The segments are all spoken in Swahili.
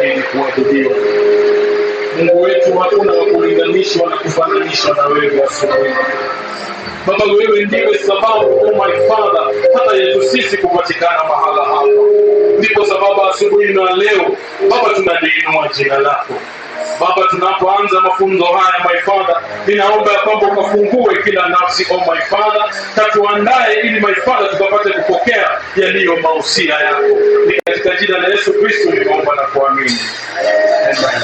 unastahili kuabudiwa. Mungu wetu, hakuna wa kulinganishwa na kufananishwa na wewe asubuhi. Baba, wewe ndiwe sababu, oh my Father, hata yetu sisi kupatikana mahala hapa. Ndipo sababu asubuhi na leo Baba tunaliinua jina lako. Baba, tunapoanza mafunzo haya my Father, ninaomba kwamba ukafungue kila nafsi, oh my Father, katuandae ili my Father tukapate kupokea yaliyo mausia yako. Ni katika jina la Yesu Kristo nimeomba na kuamini. Amen.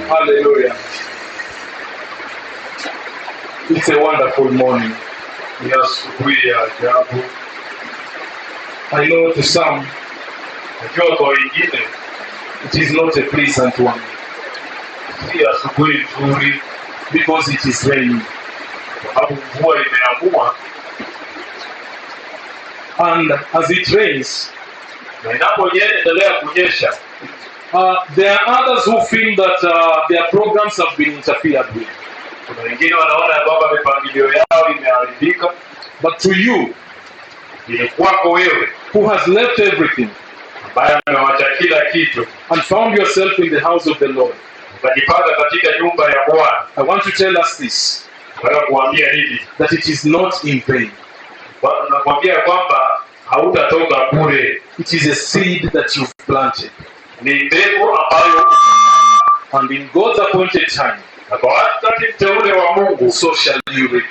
Hallelujah. It's a wonderful morning. Yes, we are ajabu. I know to some, najua kwa wengine, it is not a pleasant one. Si asubuhi nzuri, because it is raining. Sababu mvua imeamua. And as it rains, na inapoendelea kunyesha, there are others who feel that their programs have been interfered with. Kuna wengine wanaona kwamba mipangilio yao imeharibika. But to you, ni kwako wewe, who has left everything, ambaye amewacha kila kitu, and found yourself in the house of the Lord, ukajipata katika nyumba ya Bwana, I want to tell us this, nataka kuambia hivi, that it is not in vain. Nakwambia kwamba hautatoka bure. It is a seed that you've planted. Ni mbegu ambayo, and in God's appointed time, na kwa wakati mteule wa Mungu, so shall you reap.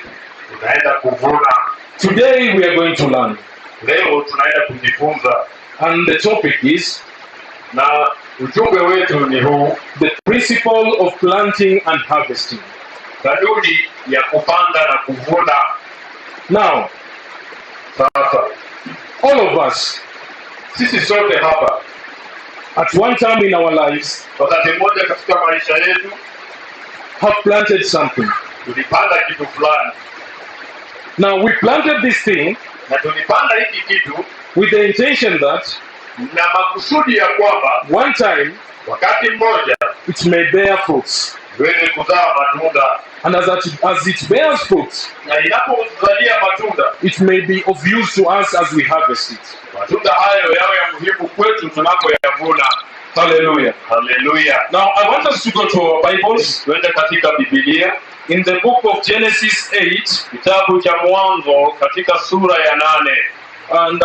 Unaenda kuvuna. Today we are going to learn. Leo tunaenda kujifunza. And the topic is, na ujumbe wetu ni huu, the principle of planting and harvesting. Kanuni ya kupanda na kuvuna. Now, sasa, all of us, sisi sote hapa, at one time in our lives, wakati mmoja katika maisha yetu, have planted something. Tulipanda kitu fulani. Now we planted this thing, na tulipanda hiki kitu, with the intention that, na makusudi ya kwamba, one time, wakati mmoja, it may bear fruits. Iweze kuzaa matunda. And as it bears fruits, na inapozalia matunda, it may be of use to us as we harvest it. Matunda hayo yawe ya muhimu kwetu tunapoyavuna. Hallelujah. Hallelujah. Now I want us to go to our Bibles. Twende katika Biblia. In the book of Genesis 8, kitabu cha Mwanzo katika sura ya 8, and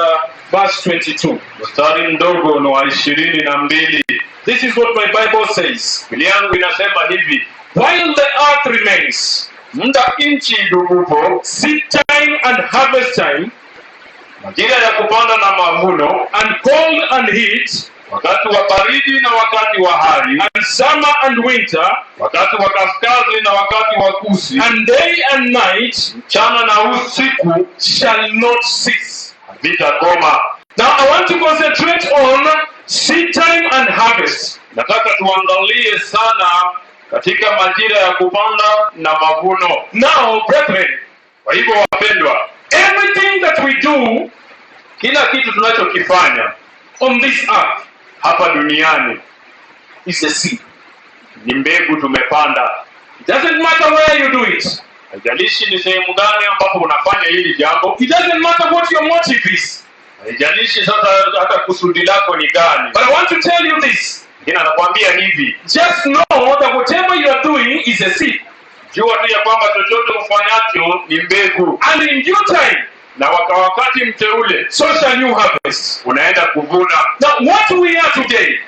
verse 22. Mstari mdogo ni wa 22. This is what my Bible says. Biblia yangu inasema hivi: while the earth remains, muda nchi idumupo, seed time and harvest time, majira ya kupanda na mavuno, and cold and heat, wakati wa baridi na wakati wa hari, and summer and winter, wakati wa kaskazi na wakati wa kusi, and day and night, mchana na usiku, shall not cease. Vitakoma. Now I want to concentrate on seed time and harvest. Nataka tuangalie sana katika majira ya kupanda na mavuno. Now brethren, kwa hivyo wapendwa, everything that we do, kila kitu tunachokifanya on this earth, hapa duniani, is a seed. Ni mbegu tumepanda. It doesn't matter where you do it. Haijalishi ni sehemu gani ambapo unafanya hili jambo. It doesn't matter what your motive is. Haijalishi sasa hata kusudi lako ni gani. But I want to tell you this. Ninakwambia hivi. Just know that whatever you are doing is a seed. Jua tu ya kwamba chochote ufanyacho ni mbegu. And in due time, na wakati mteule, so shall you harvest. Unaenda kuvuna. Now what we are today,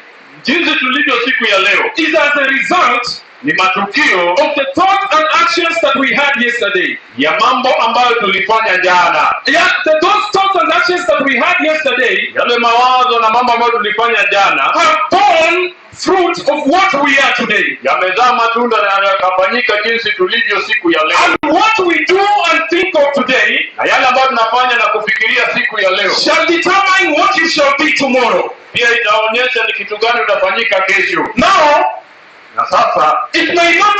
jinsi tulivyo siku ya leo, is as a result, ni matukio of the thoughts and actions that we had yesterday. Ya mambo ambayo tulifanya jana. Yeah, those thoughts and actions that we had yesterday, yale mawazo na mambo ambayo tulifanya jana, have borne fruit of what we are today. Yamezaa matunda na yakafanyika jinsi tulivyo siku ya leo. And what we do and think of today, na yale ambayo tunafanya na kufikiria siku ya leo, shall determine what you shall be tomorrow. Pia itaonyesha ni kitu gani utafanyika kesho. Now, na sasa, it may not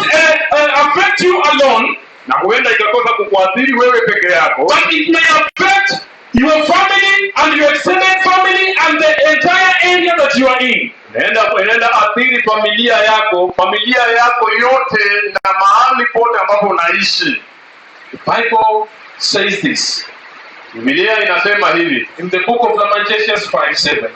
affect you alone, na huenda ikakosa kukuathiri wewe peke yako, but it may affect your family and your extended family and the entire area that you are in. Inaenda athiri familia yako yote na mahali pote ambapo unaishi. The Bible says this. Biblia inasema hivi in the book of Lamentations 5:7,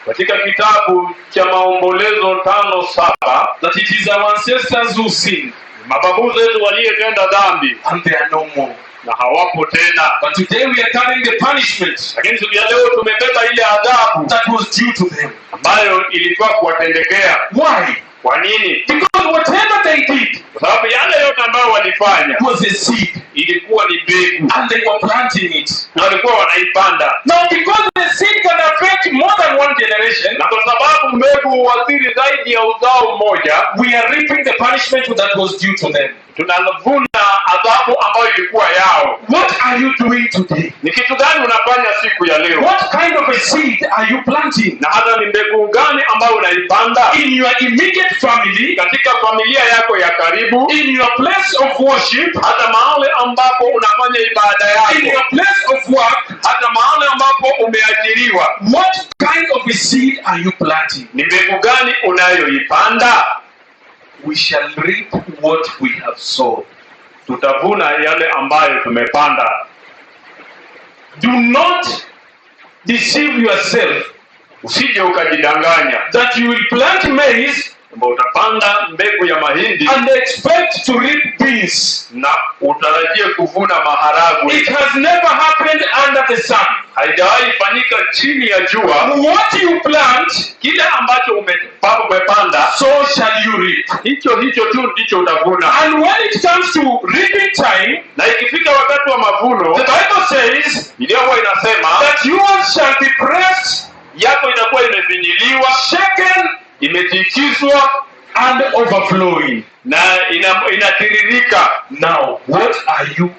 katika kitabu cha Maombolezo 5:7, that it is our ancestors who sinned mababu zetu waliotenda dhambi and they are no more. na hawapo tena, But today we are carrying the punishment lakini siku ya leo tumebeba ile adhabu that was due to them. ambayo ilikuwa kuwatendekea. Why? Kwa nini? Because whatever they did Kwa sababu yale yote ambayo walifanya was a seed ilikuwa ni mbegu and they were planting it. na walikuwa wanaipanda. Now because the seed can affect more than one generation, Na kwa sababu mbegu huathiri zaidi ya uzao mmoja, we are reaping the punishment that was due to them. tunavuna adhabu ambayo ilikuwa yao. What are you doing today? Ni kitu gani unafanya siku ya leo? What kind of a seed are you planting? Na hata ni mbegu gani ambayo unaipanda In your immediate family, katika familia yako ya karibu, in your place of worship, hata mahali ambapo unafanya ibada in yako, your place of work, hata mahali ambapo umeajiriwa. what kind of a seed are you planting? Ni mbegu gani unayoipanda? We shall reap what we have sown. Tutavuna yale ambayo tumepanda. Do not deceive yourself Usije ukajidanganya that you will plant maize kwamba utapanda mbegu ya mahindi and expect to reap beans. na utarajie kuvuna maharagwe. It has never happened under the sun. Haijawahi fanyika chini ya jua. What you plant, Kile ambacho umepanda, so shall you reap. hicho tu ndicho utavuna. And when it comes to reaping time, Na ikifika wakati wa mavuno, the Bible says Biblia huwa inasema that yours shall be pressed, yako itakuwa imevinyiliwa, shaken, imetikiswa and overflowing. na inatiririka. Now, what are you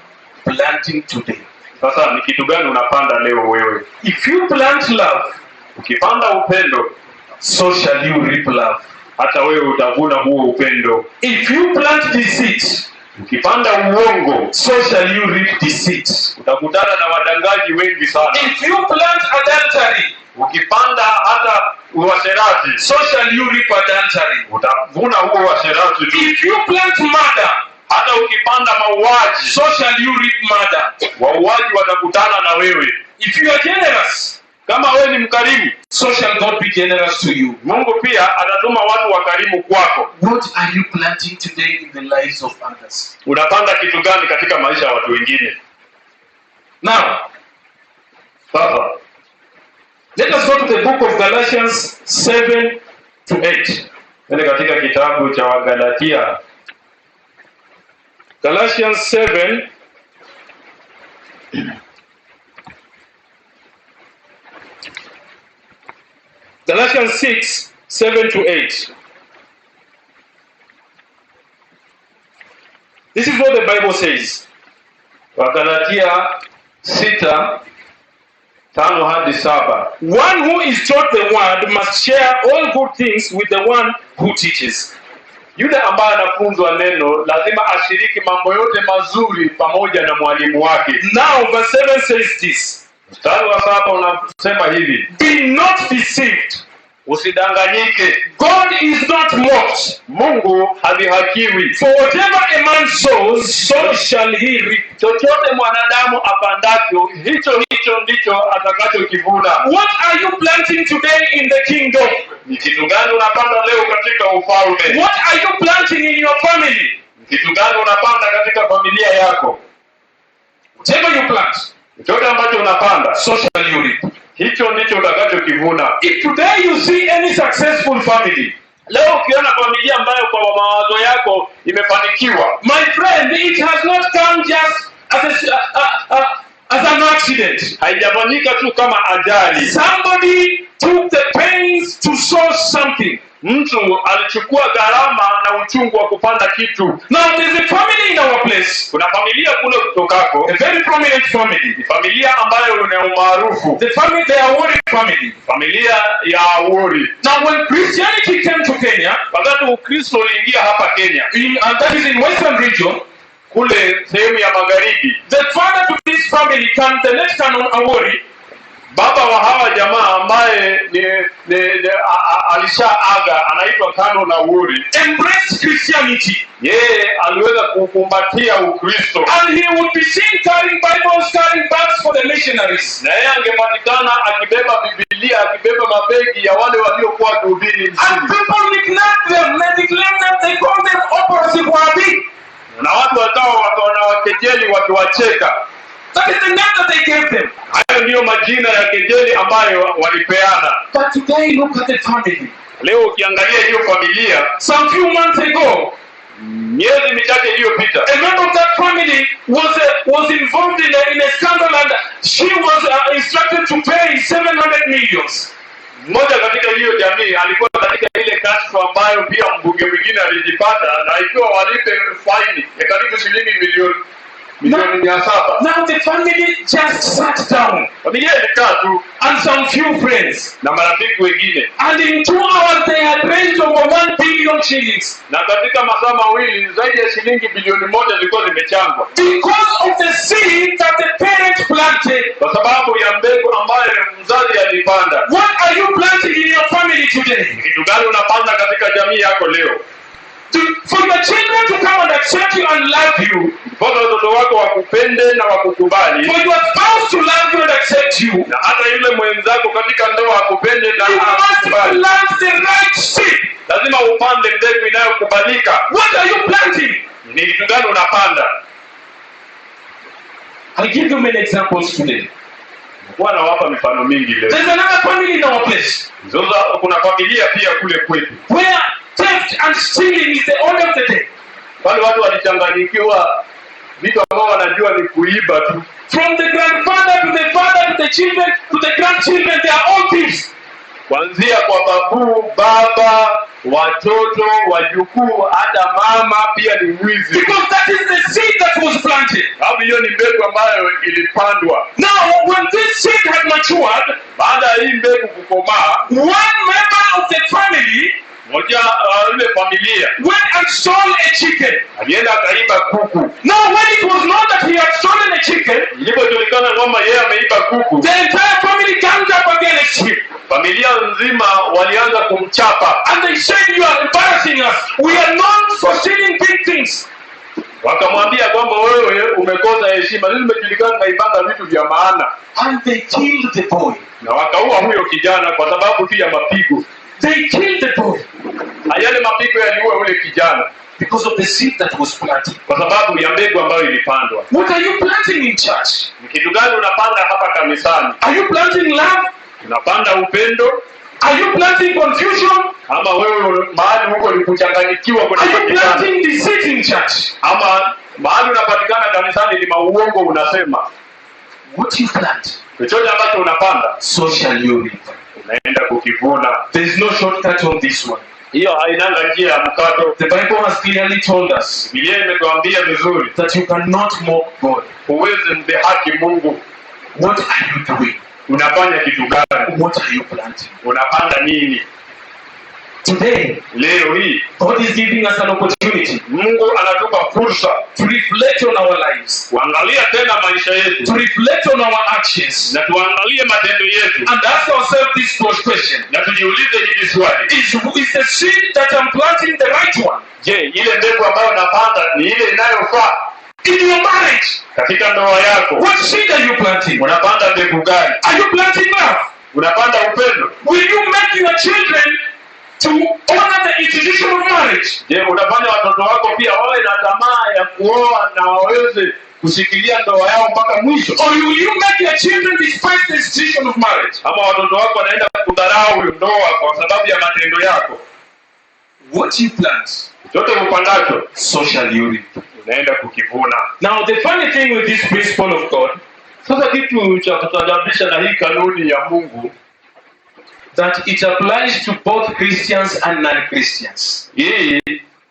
planting today? Sasa ni kitu gani unapanda leo wewe? If you plant love, Ukipanda upendo, so shall you reap love. hata wewe utavuna huo upendo. If you plant deceit, Ukipanda uongo, so shall you reap deceit. utakutana na wadangaji wengi sana. If you plant adultery, Ukipanda hata uasherati, so shall you reap adultery. utavuna huo uasherati tu. If you plant murder, Hata ukipanda mauaji, so shall you reap murder. wauaji watakutana na wewe. If you are generous, Kama wewe ni mkarimu, so shall God be generous to you. Mungu pia atatuma watu wakarimu kwako. What are you planting today in the lives of others? Unapanda kitu gani katika maisha ya watu wengine? Now, Sasa let us go to the book of Galatians 7-8. nende katika kitabu cha Wagalatia, Galatians 7. Galatians 6:7-8. This is what the Bible says. Wagalatia 6:5-7. One who is taught the word must share all good things with the one who teaches. Yule ambaye anafunzwa neno lazima ashiriki mambo yote mazuri pamoja na mwalimu wake. Now verse 7 says this. Mstari wa 7 unasema hivi: Be not deceived. Usidanganyike. God is not mocked. Mungu hadhihakiwi. For whatever a man sows, so shall he reap. Chochote mwanadamu apandacho, hicho ndicho atakachokivuna. What are you planting today in the kingdom? Ni kitu gani unapanda leo katika ufalme? What are you planting in your family? Ni kitu gani unapanda katika familia yako? Whatever you plant, Chochote ambacho unapanda, so shall you reap. hicho ndicho utakachokivuna. If today you see any successful family, Leo ukiona familia ambayo kwa mawazo yako imefanikiwa, my friend, it has not come just as an accident. haijafanyika tu kama ajali. Somebody took the pains to sow something. Mtu alichukua gharama na uchungu wa kupanda kitu. Now there's a family in our place, Kuna familia kule kutokako, a very prominent family. ni familia ambayo ina umaarufu, The family, they are Awori family. familia ya Awori. Now when Christianity came to Kenya, Wakati Ukristo uliingia hapa Kenya, and that is in Western region, kule sehemu ya magharibi, the father to this family, the next canon Awori, baba wa hawa jamaa ambaye alishaaga, anaitwa Kano na Wuri, embraced Christianity. yeye aliweza kukumbatia Ukristo, And he would be seen carrying Bibles, carrying bags for the missionaries. na yeye angepatikana akibeba Biblia, akibeba mabegi ya wale waliokuwa kuhubiri And Injili. people neglect them, they declare them, they call them oppressive Wahabi. Na watu wakawa wanawakejeli wakiwacheka. That is the name that they gave them. Hayo ndiyo majina ya kejeli ambayo walipeana. But today, look at the family. Leo ukiangalia hiyo familia, Some few months ago, miezi michache iliyopita, a member of that family was involved in a scandal, and she was instructed to pay 700 million. mmoja katika hiyo jamii alikuwa katika ile kashfa ambayo pia mbunge mwingine alijipata, na ikiwa walipe faini ya karibu shilingi milioni 700. Now the family just sat down, Familia ilikaa tu and some few friends, na marafiki wengine, and in 2 hours they had raised over 1 billion shillings na katika masaa mawili zaidi ya shilingi bilioni 1 zilikuwa zimechangwa, because of the seed that the parent planted. kwa sababu ya mbegu ambayo mzazi alipanda. What are you planting in your family today? Kitu gani unapanda katika jamii yako leo? For your children to come and accept you and love you, Kwa watoto wako wakupende na wakukubali, for your spouse to love you and accept you, na hata yule mwenzako katika ndoa akupende na you must akukubali, plant the right seed. lazima upande mbegu inayokubalika. What are you planting? Ni kitu gani unapanda? I'll give you many examples today. Bwana wapa mifano mingi leo. There's another family in our place Zoza, kuna familia pia kule kwetu, where theft and stealing is the order of the day. wale watu walichanganyikiwa, vitu ambao wanajua ni kuiba tu. From the grandfather to the father to the children to the grandchildren, they are all thieves. Kuanzia kwa babu, baba, watoto, wajukuu, hata mama pia ni mwizi. Because that is the seed that was planted. Sababu hiyo ni mbegu ambayo ilipandwa. Now, when this seed had matured, Baada ya hii mbegu kukomaa, one member of the family moja ile familia went and stole a chicken. alienda akaiba kuku. Now, when it was known that he had stolen a chicken, Ilipojulikana kwamba yeye ameiba kuku, the entire family ganged up against him. familia nzima walianza kumchapa, And they said, "You are embarrassing us. We are known for stealing big things." wakamwambia kwamba wewe umekosa heshima, sisi tumejulikana tunaibanga vitu vya maana. And they killed the boy. Na wakaua huyo kijana kwa sababu tu ya mapigo. They killed the boy Yale mapigo yaliua yule kijana because of the seed that was planted. kwa sababu ya mbegu ambayo ilipandwa. What are you planting in church? Ni kitu gani unapanda hapa kanisani? Are you planting love? Unapanda upendo, Are you planting confusion? ama wewe mahali huko ni kuchanganyikiwa Are you kunapatikana, planting deceit in church? ama mahali unapatikana kanisani ni mauongo unasema? What you plant, Chochote ambacho unapanda so shall you reap. unaenda kukivuna. There is no shortcut on this one. Hiyo hainanga njia ya mkato. The Bible has clearly told us Biblia imetuambia vizuri, that you cannot mock God. huwezi mdhihaki Mungu. What are you doing? Unafanya kitu gani? What are you planting? Unapanda nini? Today, Leo hii God is giving us an opportunity Mungu anatupa fursa to reflect on our lives, kuangalia tena maisha yetu to reflect on our actions, na tuangalie matendo yetu and ask ourselves this first question. na tujiulize hili swali: Is the seed that I'm planting the right one? je, ile mbegu ambayo napanda ni ile inayofaa In your marriage, katika ndoa yako? what seed are you planting? Unapanda mbegu gani? Are you planting love? Unapanda upendo? Will you make your children to honor the institution of marriage? Je, unafanya watoto wako pia wawe na tamaa ya kuoa na waweze kushikilia ndoa yao mpaka mwisho? Or will you make your children despise the institution of marriage? Ama watoto wako wanaenda kudharau ndoa kwa sababu ya matendo yako? What you plant, Chote upandacho so shall you reap. unaenda kukivuna. Now, the funny thing with this principle of God, Sasa kitu cha kutajabisha na hii kanuni ya Mungu, that it applies to both Christians and non-Christians. hii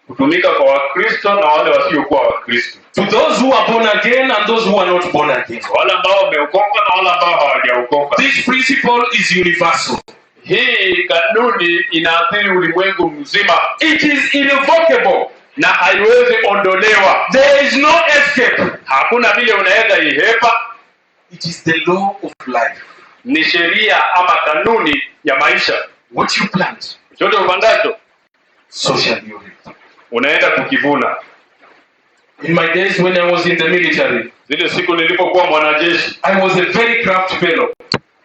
kutumika kwa Wakristo na wale wasiokuwa Wakristo, To those who are born again and those who are not born again. wale ambao wameokoka na wale ambao hawajaokoka. This principle is universal. Hii kanuni inaathiri ulimwengu mzima. It is irrevocable. Na haiwezi ondolewa. There is no escape. Hakuna vile unaweza ihepa. It is the law of life. Ni sheria ama kanuni ya maisha. What you plant, chochote upandacho so shall you reap. unaenda kukivuna. In my days when I was in the military, Zile siku nilipokuwa mwanajeshi, I was a very craft fellow.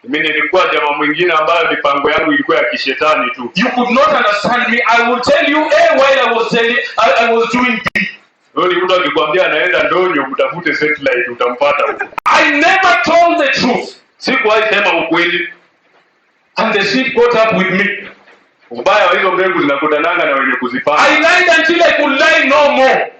mimi nilikuwa jamaa mwingine ambaye mipango yangu ilikuwa ya kishetani tu. You could not understand me. I will tell you A while I was doing B. Wewe mtu akikwambia anaenda Ndonyo mtafute satellite utampata huko. I never told the truth. Sikuwahi sema ukweli. And the sheep caught up with me. Ubaya wa hizo mbegu zinakutananga na wenye kuzipanda. I lied until I could lie no more.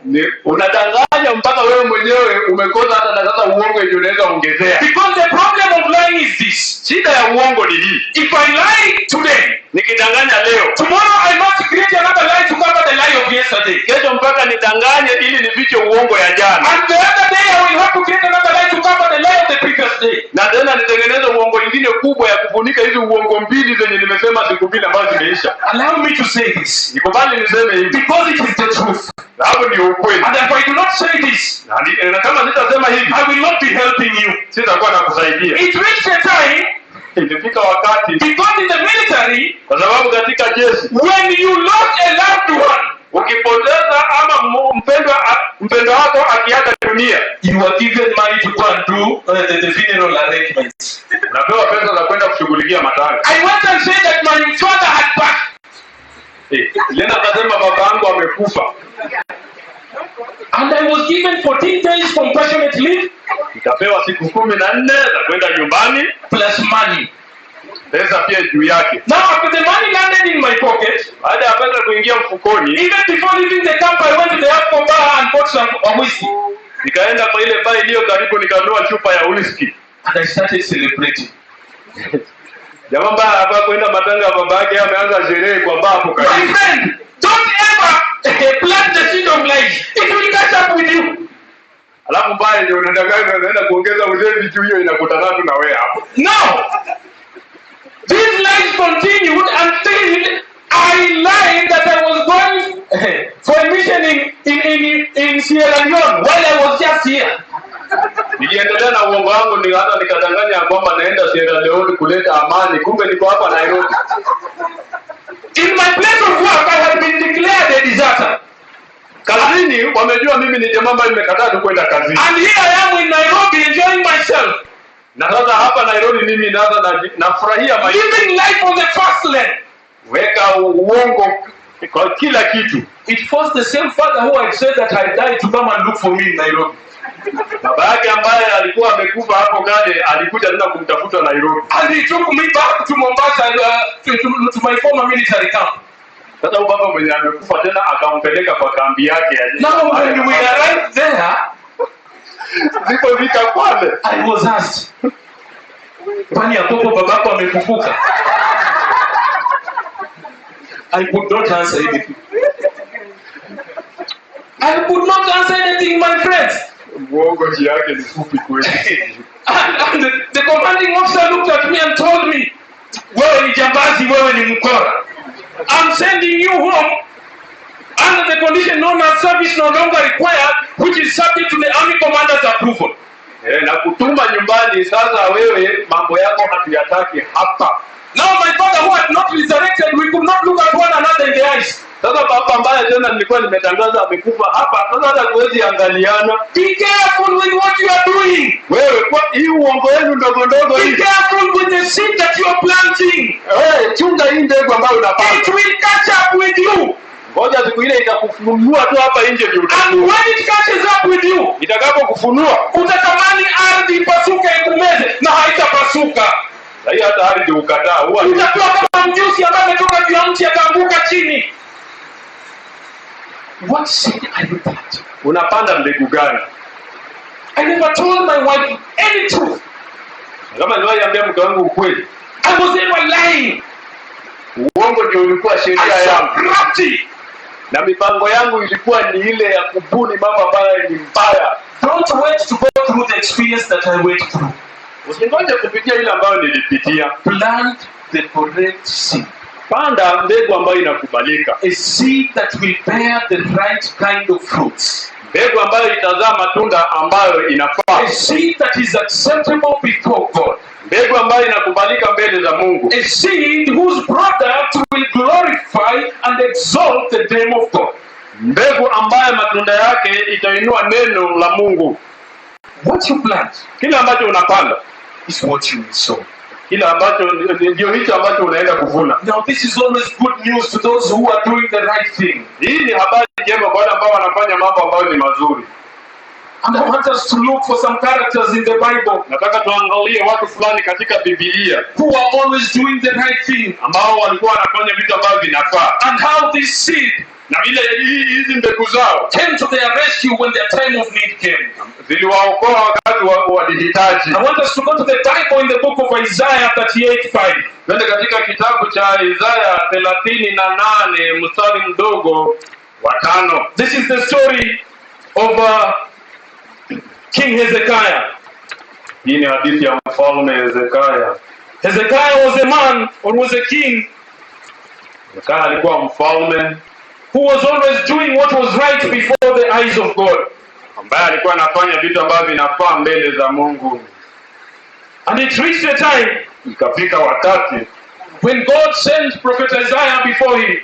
Unadanganya mpaka wewe mwenyewe umekosa hata na sasa uongo yenyewe unaweza ongezea. Because the problem of lying is this. Shida ya uongo ni hii. If I lie today, nikidanganya leo, tomorrow I must create another lie to cover the lie of yesterday. Kesho mpaka nidanganye ili nifiche uongo ya jana. And the other day I will have to create another lie to cover the lie of the previous day. Na tena nitengeneze uongo ingine kubwa ya kufunika hizi uongo mbili zenye nimesema siku mbili ambazo zimeisha. Allow me to say this. Nikubali niseme hivi. Because it is the truth. Hapo ni ukweli. And if I do not say this, na kama nitasema hivi, I will not be helping you. Sitakuwa nakusaidia. It reached a time, ilifika wakati, because in the military, kwa sababu katika jeshi, when you lost a loved one, ukipoteza ama mpendwa wako akiaga dunia, you are given money to go and do the funeral arrangements. Unapewa pesa za kwenda kushughulikia matanga. I went and said that my father had passed. Lena akasema baba yangu amekufa. And I was given 14 days compassionate leave. Nikapewa siku 14 za kwenda nyumbani plus money. Pesa pia juu yake. Now after the money landed in my pocket, baada ya pesa kuingia mfukoni, even before leaving the camp I went to the Apple bar and bought some whiskey. Nikaenda kwa ile bar iliyo karibu nikanunua chupa ya whiskey. And I started celebrating. Jamaa mbaya hapa kwenda matanga ya baba yake ameanza sherehe kwa bar hapo karibu. My friend, don't ever plant the seed of lies. It will catch up with you. Alafu mbaya ndio unaenda kuongeza ulevi tu, hiyo inakutana tu na wewe hapo. Now, these lies continued until I lied that I was going for a mission in Sierra Leone while I was just here. Niliendelea na uongo wangu, ni hata nikadanganya kwamba naenda Sierra Leone kuleta amani, kumbe niko hapa Nairobi. In my place of work I had been declared a deserter. Kazini wamejua mimi ni jamaa ambaye nimekataa tu kwenda kazini. And here I am in Nairobi enjoying myself. Na sasa hapa Nairobi mimi nafurahia maisha. Living life on the fast lane. Weka uongo kwa kila kitu. It was the same father who had said that I died to come and look for me in Nairobi. Baba yake ambaye alikuwa amekufa hapo kale alikuja tena kumtafuta Nairobi. And he took me back to Mombasa to my former military camp. Sasa baba mwenye amekufa tena akampeleka kwa kambi yake. Now when we arrived there, nilipofika pale, I was asked, "Kwani hapo babako amefufuka?" I could not answer anything. I could not answer anything, my friends. Mwongo yake ni fupi kweli. And the commanding officer looked at me and told me, "Wewe ni jambazi, wewe ni mkora. I'm sending you home under the condition known as service no longer required, which is subject to the army commander's approval." Na kutuma nyumbani sasa, wewe mambo yako hatuyataki hapa. Now my father who had not resurrected, we could not look at one another in the eyes. Sasa baba ambaye tena nilikuwa nimetangaza amekufa hapa, sasa hata kuwezi angaliana. Be careful with what you are doing. Wewe kwa hii uongo wenu ndogo ndogo hii. Be careful with the seed that you are planting. Chunga hii mbegu ambayo unapanda. It will catch up with you. Ngoja siku ile itakufunua tu hapa nje ndio utakuwa. And when it catches up with you, itakapokufunua, utatamani ardhi ipasuke ikumeze na haitapasuka. Sasa hata ardhi ukataa, huwa utakuwa kama mjusi ambaye ametoka juu ya mti akaanguka chini. What seed are you planting? Unapanda mbegu gani? I never told my wife any truth. Kama niliwaambia mke wangu ukweli, I was never lying. Uongo ndio ulikuwa sheria yangu. Crafty. Na mipango yangu ilikuwa ni ile ya kubuni mambo ambayo ni mbaya. Don't wait to go through the experience that I went through. Usingoje kupitia ile ambayo nilipitia. Plant the correct seed. Panda mbegu ambayo inakubalika. A seed that will bear the right kind of fruits. Mbegu ambayo itazaa matunda ambayo inafaa. A seed that is acceptable before God. mbegu ambayo inakubalika mbele za Mungu, a seed whose product will glorify and exalt the name of God. mbegu ambayo matunda yake itainua neno la Mungu. What you plant Kile ambacho unapanda is what you will sow. kile ambacho ndio hicho ambacho unaenda kuvuna. Now this is always good news to those who are doing the right thing. Hii ni habari njema kwa wale ambao wanafanya mambo ambayo ni mazuri. And I want us to look for some characters in the Bible Nataka tuangalie watu fulani katika Biblia who are always doing the right thing, ambao walikuwa wanafanya vitu ambavyo vinafaa, and how this seed na vile hizi mbegu zao came to their rescue when their time of need came. ziliwaokoa wakati walihitaji. I want us to go to the Bible in the book of Isaiah 38:5. Twende katika kitabu cha Isaya 38 mstari mdogo wa 5. This is the story of King Hezekiah. Hii ni hadithi ya mfalme Hezekiah. Hezekiah was a man, or was a king, Hezekiah alikuwa mfalme who was always doing what was right before the eyes of God. ambaye alikuwa anafanya vitu ambavyo vinafaa mbele za Mungu. And it reached a time Ikafika wakati when God sent Prophet Isaiah before him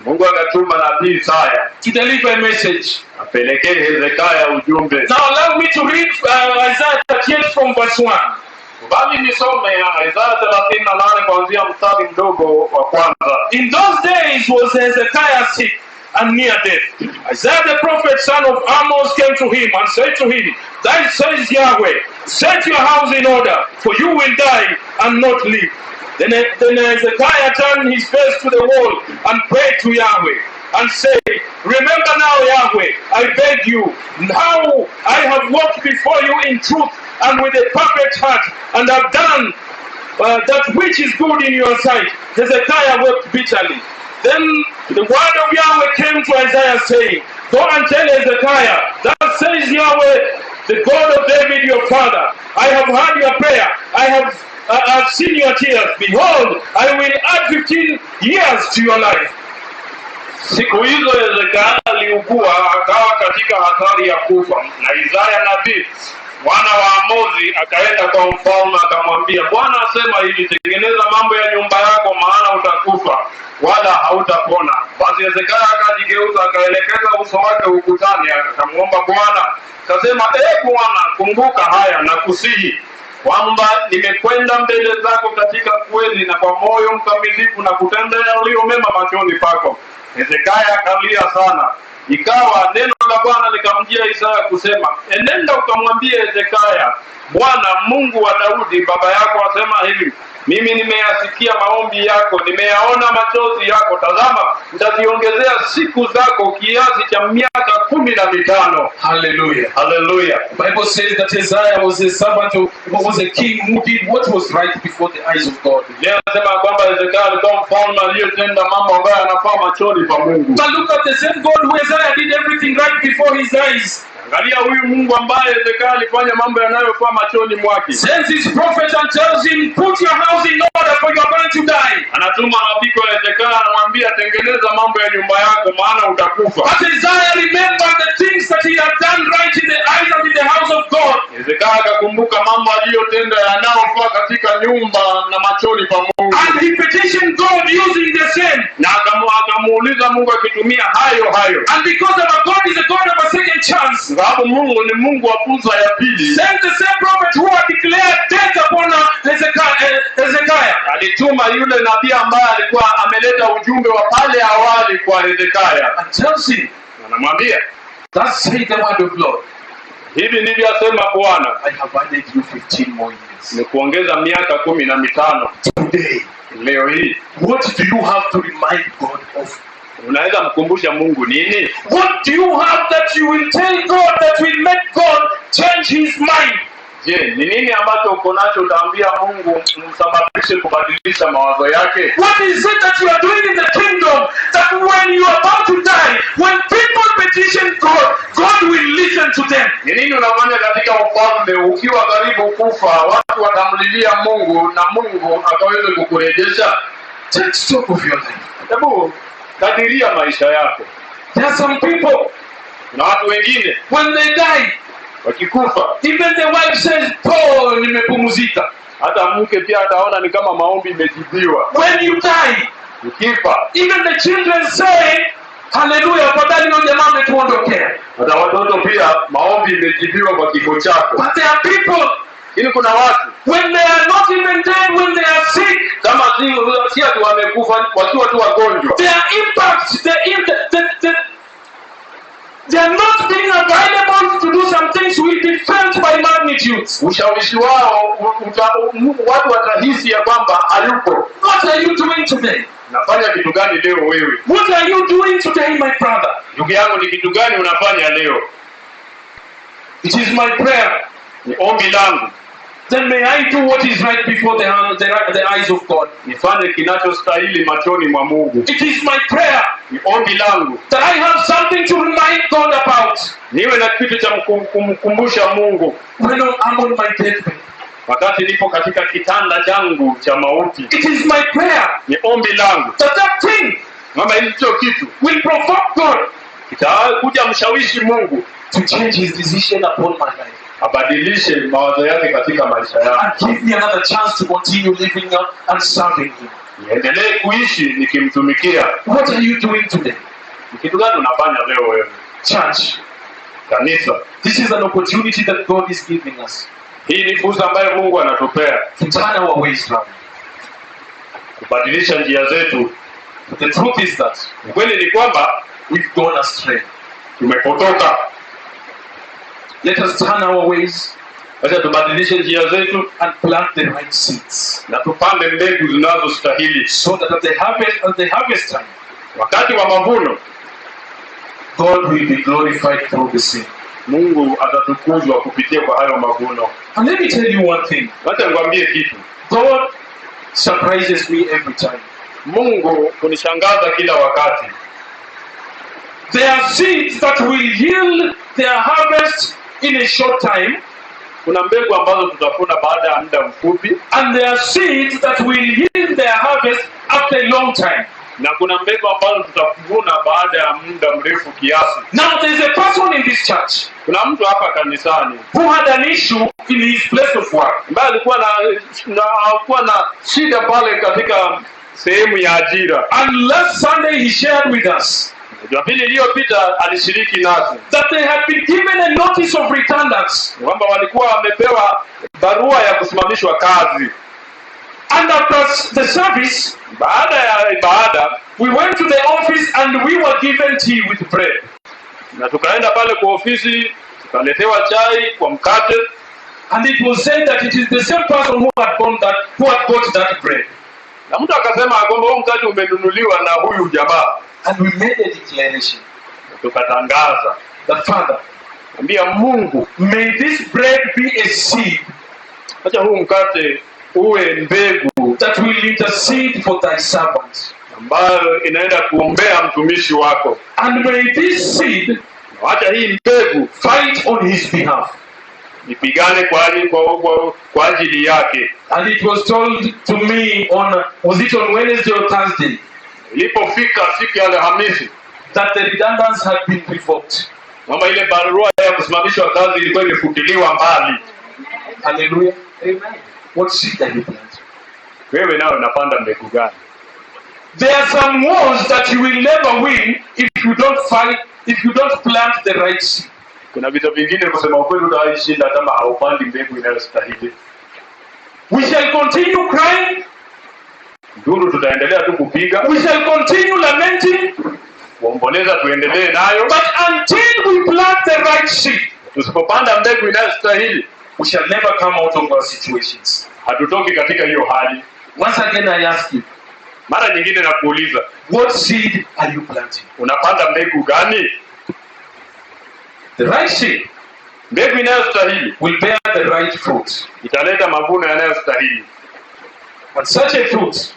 Mungu akatuma nabii Isaya to deliver a message. apelekee Hezekiah ujumbe. Now allow me to read Isaiah 38 from verse 1. Bali nisome Isaya 38 kuanzia mstari mdogo wa kwanza. In those days was Hezekiah sick and near death. Isaiah the prophet, son of Amos, came to him and said to him, Thus says Yahweh, set your house in order, for you will die and not live. Then Hezekiah turned his face to the wall and prayed to Yahweh and said, Remember now, Yahweh, I beg you, now I have walked before you in truth and with a perfect heart, and have done that which is good in your sight. Hezekiah wept bitterly. Then the word of Yahweh came to Isaiah, saying, Go and tell Hezekiah, Thus says Yahweh, the God of David your father, I have heard your prayer, I have seen your tears. Behold, I will add 15 years to your life. Siku hizo Hezekiah aliugua akawa katika hatari ya kufa, na Isaya nabii mwana wa Amozi akaenda kwa mfalme akamwambia, Bwana asema hivi, tengeneza mambo ya nyumba yako, maana utakufa wala hautapona. Basi Hezekiah akajigeuza akaelekeza uso wake ukutani akamwomba Bwana, akasema, Bwana, kumbuka haya na kusihi kwamba nimekwenda mbele zako katika kweli na kwa moyo mkamilifu na kutenda yaliyo mema machoni pako. Hezekiah akalia sana. Ikawa neno la Bwana likamjia Isaya kusema, enenda ukamwambie Hezekiah, Bwana Mungu wa Daudi baba yako asema hivi, mimi nimeyasikia maombi yako, nimeyaona machozi yako. Tazama, nitaziongezea siku zako kiasi cha miaka 15. Hallelujah. Hallelujah. The Bible says that Isaiah was a servant of, was a king who did what was right before the eyes of God. Anasema kwamba Hezekiah alikuwa mfalme aliyetenda mambo ambayo yanafaa machoni pa Mungu. But look at the same God who Isaiah did everything right before his eyes. Angalia huyu Mungu ambaye Hezekiah alifanya mambo yanayofaa machoni mwake. Sends his prophet and tells him, put your house in order for you are going to die. Anatuma nabii kwa Hezekiah anamwambia, tengeneza mambo ya nyumba yako maana utakufa. But Isaiah remembered the things that he had done right in the eyes and in the house of God. Hezekiah akakumbuka mambo aliyotenda yanayofaa katika nyumba na machoni pa Mungu. And he petitioned God using the same. Na akamuuliza Mungu akitumia hayo. And because our God is a God of a second chance, sababu Mungu ni Mungu wa fursa ya pili, sent the same prophet who had declared death upon Hezekiah. Alituma yule nabii ambaye alikuwa ameleta ujumbe wa pale awali kwa Hezekiah. And tells him, anamwambia, thus says the word of Lord, hivi ndivyo asema Bwana, I have added you 15 more years. Ni kuongeza miaka 15. Today, leo hii, what do you have to remind God of? Unaweza mkumbusha Mungu nini? What do you have that you will tell God that will make God change his mind? Je, ni nini ambacho uko nacho utaambia Mungu msababishe kubadilisha mawazo yake? What is it that you are doing in the kingdom that when you are about to die, when people petition God, God will listen to them? Ni nini unafanya katika ufalme ukiwa karibu kufa, watu watamlilia Mungu na Mungu akaweze kukurejesha? Take stock of your life. Hebu kadiria maisha yako. There are some people, na watu wengine when they die, wakikufa. Even the wife says, "Oh, nimepumzika." Hata mke pia ataona ni kama maombi imejibiwa. When you die, ukifa, even the children say, "Hallelujah, fadhali ndio jamaa ametuondokea." hata watoto pia maombi imejibiwa kwa kifo chako. But there are people, Ili kuna watu when they are not even dead, when they are sick, kama si ati wamekufa, wakiwa tu wagonjwa, their impact, they are not being available to do some things will be felt by magnitudes. ushawishi wao watu watahisi ya kwamba hayupo. What are you doing today? Nafanya kitu gani leo wewe? What are you doing today, my brother? Ndugu yangu, ni kitu gani unafanya leo? It is my prayer. Ni ombi langu, Then may I do what is right before the eyes of God. nifanye kinachostahili machoni mwa Mungu. It is my prayer Ni ombi langu that I have something to remind God about niwe na kitu cha kumkumbusha Mungu when I'm on my deathbed. wakati nipo katika kitanda changu cha mauti. It is my prayer Ni ombi langu that thing mama, hicho kitu will provoke God kitakuja mshawishi Mungu to change his decision upon my life abadilishe mawazo yake katika maisha yangu, and give me another chance to continue living and serving him. niendelee kuishi nikimtumikia. What are you doing today? Ni kitu gani unafanya leo wewe? Church, Kanisa, this is an opportunity that God is giving us hii ni fursa ambayo Mungu anatupea to turn our ways round. kubadilisha njia zetu. The truth is that Ukweli ni kwamba we've gone astray. tumepotoka. Let us turn our ways Acha tubadilishe njia zetu and plant the right seeds, na tupande mbegu zinazostahili. so that at the harvest time, Wakati wa mavuno, God will be glorified through the seed. Mungu atatukuzwa kupitia kwa hayo mavuno. And let me tell you one thing. Acha nikwambie kitu. God surprises me every time. Mungu kunishangaza kila wakati. There are seeds that will yield their harvest in a short time, Kuna mbegu ambazo tutavuna baada ya muda mfupi, and there are seeds that will yield their harvest after a long time. na kuna mbegu ambazo tutavuna baada ya muda mrefu kiasi. Now there is a person in this church Kuna mtu hapa kanisani who had an issue in his place of work. ambaye alikuwa na shida pale katika sehemu ya ajira. And last Sunday he shared with us Jumapili iliyopita alishiriki nasi that they had been given a notice of redundancy. kwamba walikuwa wamepewa barua ya kusimamishwa kazi. And after the service, Baada ya ibada, we went to the office and we were given tea with bread. na tukaenda pale kwa ofisi, tukaletewa chai kwa mkate, And it was said that it is the same person who had got that bread. na mtu akasema kwamba huo mkate umenunuliwa na huyu jamaa. And we made a declaration Tukatangaza, that, Father, ambia Mungu, may this bread be a seed acha huu mkate uwe mbegu that will intercede for thy servant. ambayo inaenda kuombea mtumishi wako. And may this seed Acha hii mbegu fight on his behalf. ipigane kwa ajili yake. And it was told to me was it on Wednesday or Thursday, Ilipofika siku ya Alhamisi, that the redundancy had been revoked. kwamba ile barua ya kusimamishwa kazi ilikuwa imefutiliwa mbali. Hallelujah. Amen. What seed are you planting? Wewe nao unapanda mbegu gani? There are some wars that you will never win if you don't plant the right seed. Kuna vitu vingine kusema ukweli utaishinda kama haupandi mbegu inayostahili. We shall continue crying. Nduru tutaendelea tu kupiga, We shall continue lamenting. kuomboleza tuendelee nayo. But until we plant the right seed, Tusipopanda mbegu inayostahili, we shall never come out of our situations. hatutoki katika hiyo hali. Once again, I ask you, Mara nyingine nakuuliza, what seed are you planting? unapanda mbegu gani? The right seed Mbegu inayostahili will bear the right fruit. italeta mavuno yanayostahili. And such a fruit,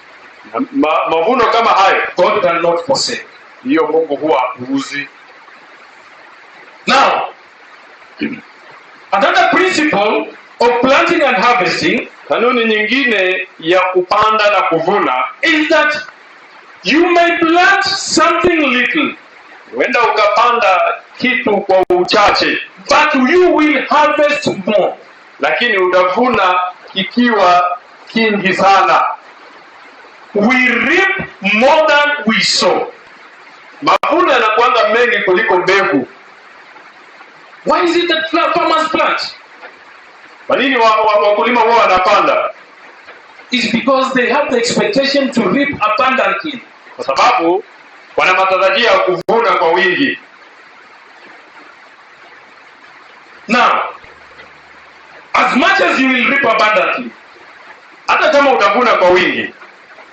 Mavuno kama hayo, God cannot forsake. hiyo Mungu huwa hapuuzi. Now, another principle of planting and harvesting Kanuni nyingine ya kupanda na kuvuna, is that you may plant something little, huenda ukapanda kitu kwa uchache, but you will harvest more. lakini utavuna kikiwa kingi sana. We reap more than we sow. Mavuno yanakuanga mengi kuliko mbegu. Why is it that farmers plant? Kwa nini wakulima wao wanapanda? It's because they have the expectation to reap abundantly. Kwa sababu wana matarajio ya kuvuna kwa wingi. Now, as much as you will reap abundantly, hata kama utavuna kwa wingi,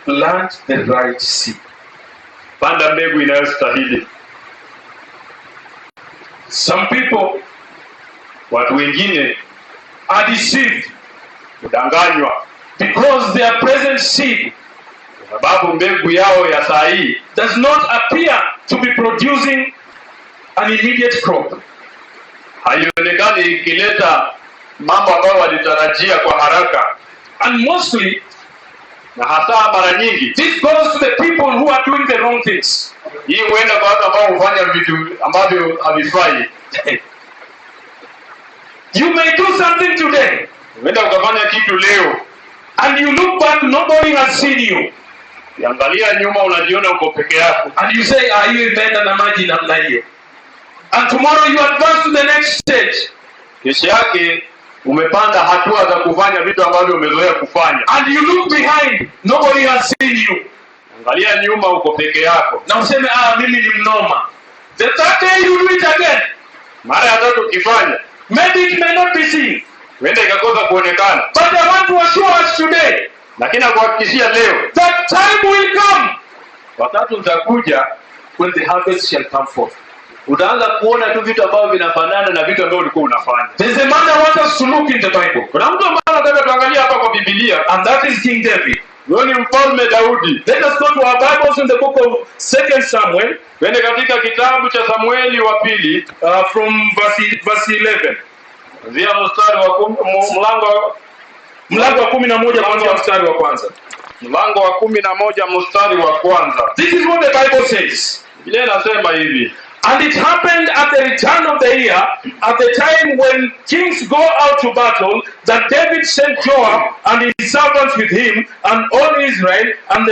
plant the right seed. Panda mbegu inayostahili. Some people, watu wengine, are deceived kudanganywa because their present seed, kwa sababu mbegu yao ya saa hii does not appear to be producing an immediate crop. haionekani ikileta mambo ambayo walitarajia kwa haraka. And mostly, na hasa mara nyingi, this goes to the people who are doing the wrong things. hii huenda kwa watu ambao hufanya vitu ambavyo havifai. You may do something today, Huenda ukafanya kitu leo, and you look back, nobody has seen you. ukiangalia nyuma unajiona uko peke yako. And you say, you imeenda na maji namna hiyo. And tomorrow you advance to the next stage. Kesho yake umepanda hatua za kufanya vitu ambavyo umezoea kufanya. And you look behind, nobody has seen you. Angalia nyuma, uko peke yako. Na useme, mimi ni mnoma. The third day you do it again. Mara ya tatu ukifanya, maybe it may not be seen. huenda ikakosa kuonekana. But I want to assure us today, Lakini nakuhakikishia leo, that time will come wakati utakuja when the harvest shall come forth. utaanza kuona tu vitu ambavyo vinafanana na vitu ambavyo ulikuwa unafanya. There is a man I want us to look in the Bible. Kuna mtu ambaye anataka tuangalia hapa kwa Biblia, And that is King David. huyo ni mfalme Daudi. Let us go to our Bibles in the book of 2 Samuel, Twende katika kitabu cha Samueli wa pili, from verse 11. kuanzia mstari wa Mlango wa 11 kuanzia mstari wa kwanza. mlango wa 11 mstari wa kwanza. This is what the Bible says. Biblia inasema hivi: And it happened at the return of the year, at the time when kings go out to battle, that David sent Joab and his servants with him, and all Israel, and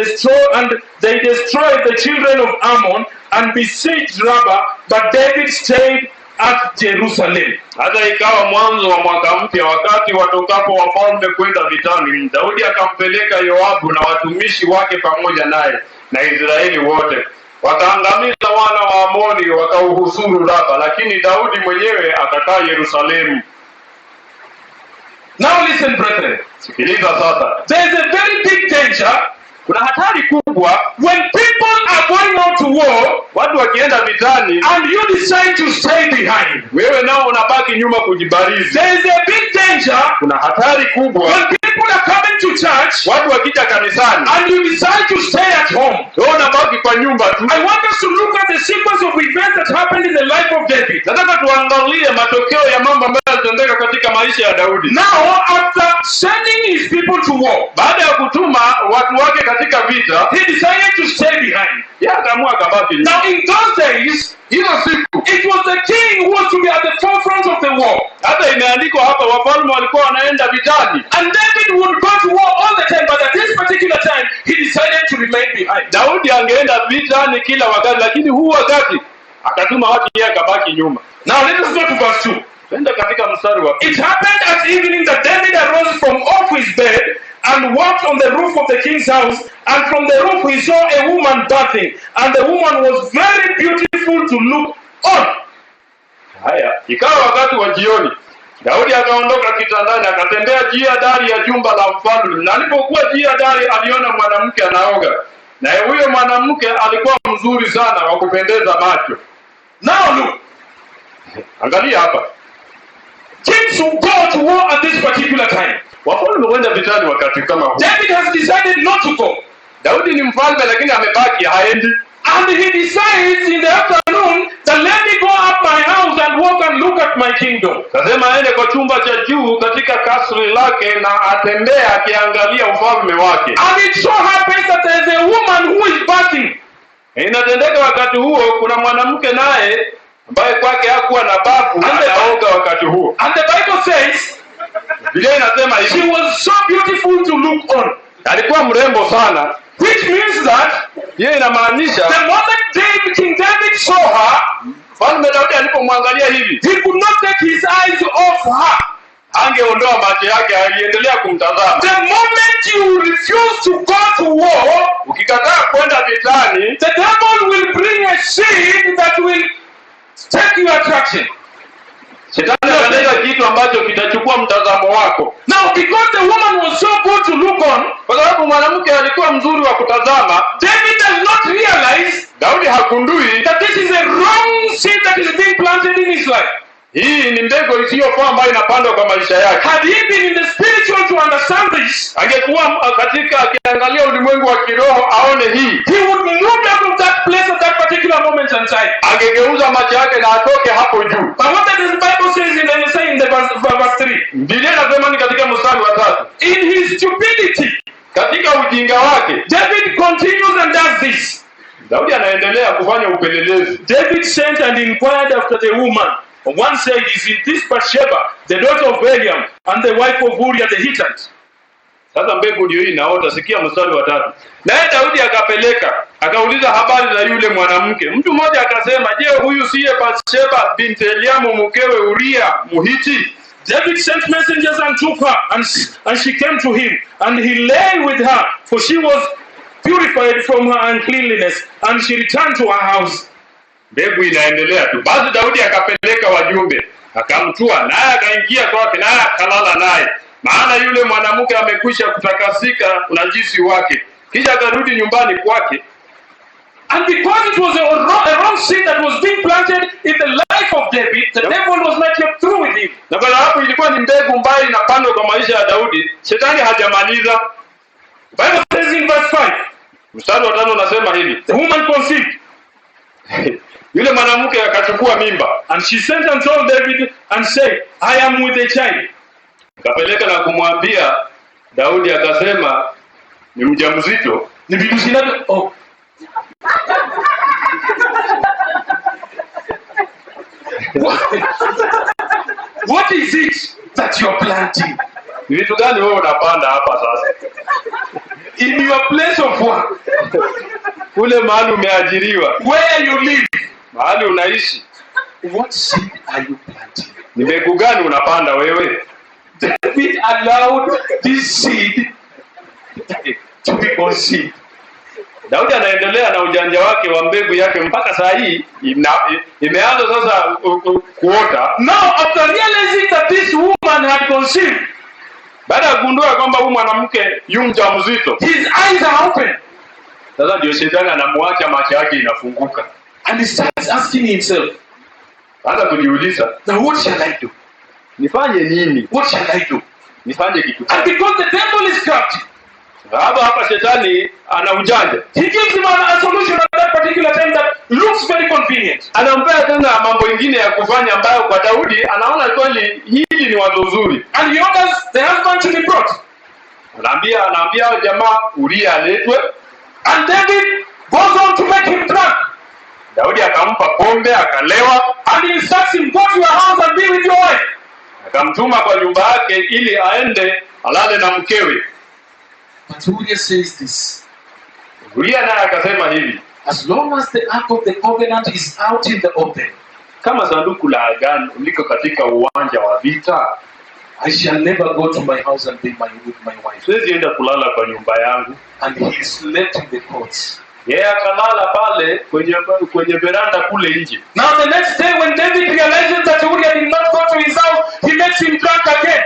they destroyed the children of Ammon, and besieged Rabbah, but David stayed at Jerusalem. Hata ikawa mwanzo wa mwaka mpya, wakati watokapo wafalme kwenda vitani, Daudi akampeleka Yoabu na watumishi wake pamoja naye na Israeli wote, wakaangamiza wana wa Amoni, wakauhusuru Raba, lakini Daudi mwenyewe akakaa Yerusalemu. Now listen, brethren. Sikiliza sasa, There is a very big danger kuna hatari kubwa when people are going out to war, watu wakienda vitani, and you decide to stay behind. wewe nao unabaki nyuma kujibarizi. There is a big danger Kuna hatari kubwa when people are coming to church, watu wakija kanisani, and you decide to stay at home. wewe unabaki kwa nyumba tu. I want us to look at the sequence of events that happened in the life of David. Nataka tuangalie matokeo ya mambo ambayo yalitendeka katika maisha ya Daudi. Now, after sending his people to war, Baada ya kutuma watu wake katika vita, he decided to stay behind. yeye akaamua akabaki nyuma. Now, in those days, Hizo siku it was the king who was to be at the forefront of the war. hata imeandikwa hapa, wafalme walikuwa wanaenda vitani. And David would go to war all the time, but at this particular time, he decided to remain behind. Daudi angeenda vitani kila wakati, lakini huu wakati akatuma watu, yeye akabaki nyuma. Now, let us go to verse 2. Twende katika mstari wa It happened at evening that David arose from off his bed and walked on the roof of the king's house, and from the roof he saw a woman bathing, and the woman was very beautiful to look on. haya. Ikawa wakati wa jioni, Daudi akaondoka kitandani, akatembea juu ya dari ya jumba la mfalme, na alipokuwa juu ya dari aliona mwanamke anaoga, naye huyo mwanamke alikuwa mzuri sana, wa kupendeza macho. Now look, Angalia hapa, kings will go to war at this particular time. wafalme huenda vitani wakati kama huu. David has decided not to go. Daudi ni mfalme, lakini amebaki, haendi. And he decides in the afternoon that let me go up my house and walk and look at my kingdom. Kasema aende kwa chumba cha juu katika kasri lake na atembee akiangalia ufalme wake. And it so happens that there is a woman who is bathing. Inatendeka wakati huo kuna mwanamke naye ambaye kwake hakuwa na babu anaoga wakati huo. And the Bible says Biblia inasema she hivi, was so beautiful to look on. alikuwa mrembo sana. Which means that Hiyo inamaanisha the moment King David saw her, Mfalme Daudi alipomwangalia hivi, he could not take his eyes off her. angeondoa macho yake, aliendelea kumtazama. The moment you refuse to go to war, Ukikataa kwenda vitani, the devil will bring a seed that will take your attraction. Shetani analeta kitu ambacho kitachukua mtazamo wako. Now, because the woman was so good to look on, Kwa sababu mwanamke alikuwa mzuri wa kutazama, David does not realize Daudi hakundui that this is a wrong seed that is being planted in his life. hii ni mbegu isiyofaa ambayo inapandwa kwa maisha yake. Had he been in the spiritual to understand this, Angekuwa katika akiangalia ulimwengu wa kiroho aone hii, he would move out of that place at that particular moment in time. angegeuza macho yake na atoke hapo juu. But what does the Bible says in the verse 3? Biblia inasema ni katika mstari wa 3, In his stupidity, katika ujinga wake David continues and does this. Daudi anaendelea kufanya upelelezi. David sent and inquired after the woman. One said, "Is it this Bathsheba, the daughter of Eliam, and the wife of Uriah the Hittite?" Sasa mbegu ndio hii inaota. Sikia mstari wa 3. Naye Daudi akauliza habari za yule mwanamke. Mtu mmoja akasema, je, huyu siye Bathsheba binti Eliamu mkewe Uria Muhiti? David sent messengers and took her, and she came to him, and he lay with her, for she was purified from her uncleanliness, and she returned to her house. Mbegu inaendelea tu. Basi Daudi akapeleka wajumbe, akamtua, naye akaingia kwake, naye akalala naye, maana yule mwanamke amekwisha kutakasika unajisi wake. Kisha akarudi nyumbani kwake. And because it was a wrong seed that was being planted in the life of David, the devil was not yet through with him. Na kwa sababu ilikuwa ni mbegu mbaya inapandwa kwa maisha ya Daudi, Shetani hajamaliza. Bible says in verse 5, Mstari wa 5 unasema hivi, the woman conceived, yule mwanamke akachukua mimba, and she sent and told David and said, "I am with a child." akapeleka na kumwambia Daudi, akasema ni mjamzito. The people said, "Oh." What is it that you're planting Ni vitu gani wewe unapanda hapa sasa? in your place of work, Kule mahali umeajiriwa, where you live? mahali unaishi, What seed are you planting? ni mbegu gani unapanda wewe? David allowed this seed to be conceived. Daudi anaendelea na ujanja wake wa mbegu yake mpaka saa hii imeanza sasa kuota. Now, after realizing that this woman had conceived, Baada ya kugundua kwamba huyu mwanamke yu mjamzito, his eyes are open, sasa ndio Shetani anamwacha macho yake inafunguka. and he starts asking himself, Anza kujiuliza, "Now what shall I do? nifanye nini? What shall I do?" Nifanye kitu And gani? because the devil is crafty, Hapa Shetani ana ujanja. he gives him a solution at that particular time that looks very convenient. Anampea tena mambo ingine ya kufanya ambayo kwa Daudi anaona kweli hili ni wazo zuri. And he orders the husband to be brought. Anaambia jamaa Uria aletwe. And David goes on to make him drunk. Daudi akampa pombe akalewa, And he instructs him, "Go to your house and be with your wife." akamtuma kwa nyumba yake ili aende alale na mkewe. But Uriah says this: Uria naye akasema hivi, as long as the ark of the covenant is out in the open, kama sanduku la agano liko katika uwanja wa vita, I shall never go to my house and be with my wife. siwezi enda kulala kwa nyumba yangu. And he slept in the courts. Yeye akalala pale kwenye veranda kule nje. Now the next day, when David realizes that Uriah did not go to his house, he makes him drunk again.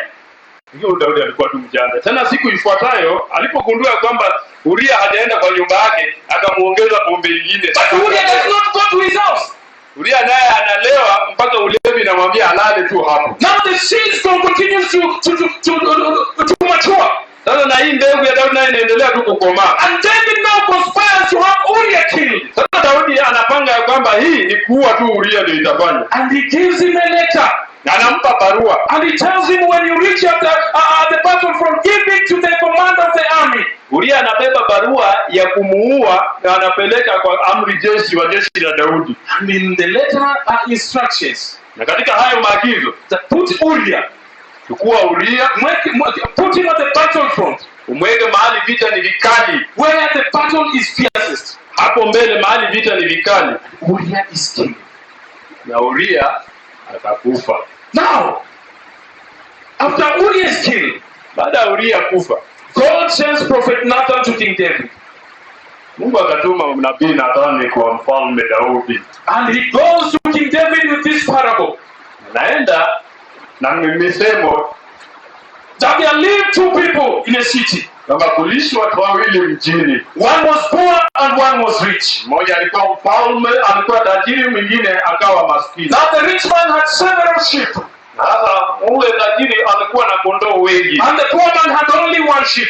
Hiyo Daudi alikuwa tu mjanja. Tena siku ifuatayo alipogundua kwamba Uria hajaenda kwa nyumba yake, akamuongeza pombe nyingine. But Uriah does not go to his house. Uria naye analewa mpaka ulevi inamwambia alale tu hapo. Now the seeds continues to mature. Sasa na hii mbegu ya Daudi naye inaendelea tu kukomaa. And David now conspires to have Uriah killed. Sasa Daudi anapanga ya kwamba hii ni kuua tu Uria ndio itafanya. And he gives him a letter. Na anampa barua. And he tells him, when you reach at the battlefront, give it to the commander of the army. Uria anabeba barua ya kumuua na anapeleka kwa amri jeshi wa jeshi la Daudi. And in the letter are instructions Na katika hayo maagizo, that put Uriah, chukua Uria, put him at the battlefront, umweke mahali vita ni vikali. where the battle is fiercest. Hapo mbele mahali vita ni vikali. Uriah is king. Na Uria akakufa. Now, after Uriah is killed, Baada ya Uria kufa, God sends prophet Nathan to King David. Mungu akatuma nabii Nathani kwa mfalme Daudi. And he goes to King David with this parable. Naenda na misemo That there lived two people in a city. kama kulishi watu wawili mjini. One was poor and one was rich. Mmoja alikuwa mfalme, alikuwa tajiri, mwingine akawa maskini. Now the rich man had several sheep. Na sasa ule tajiri alikuwa na kondoo wengi. And the poor man had only one sheep.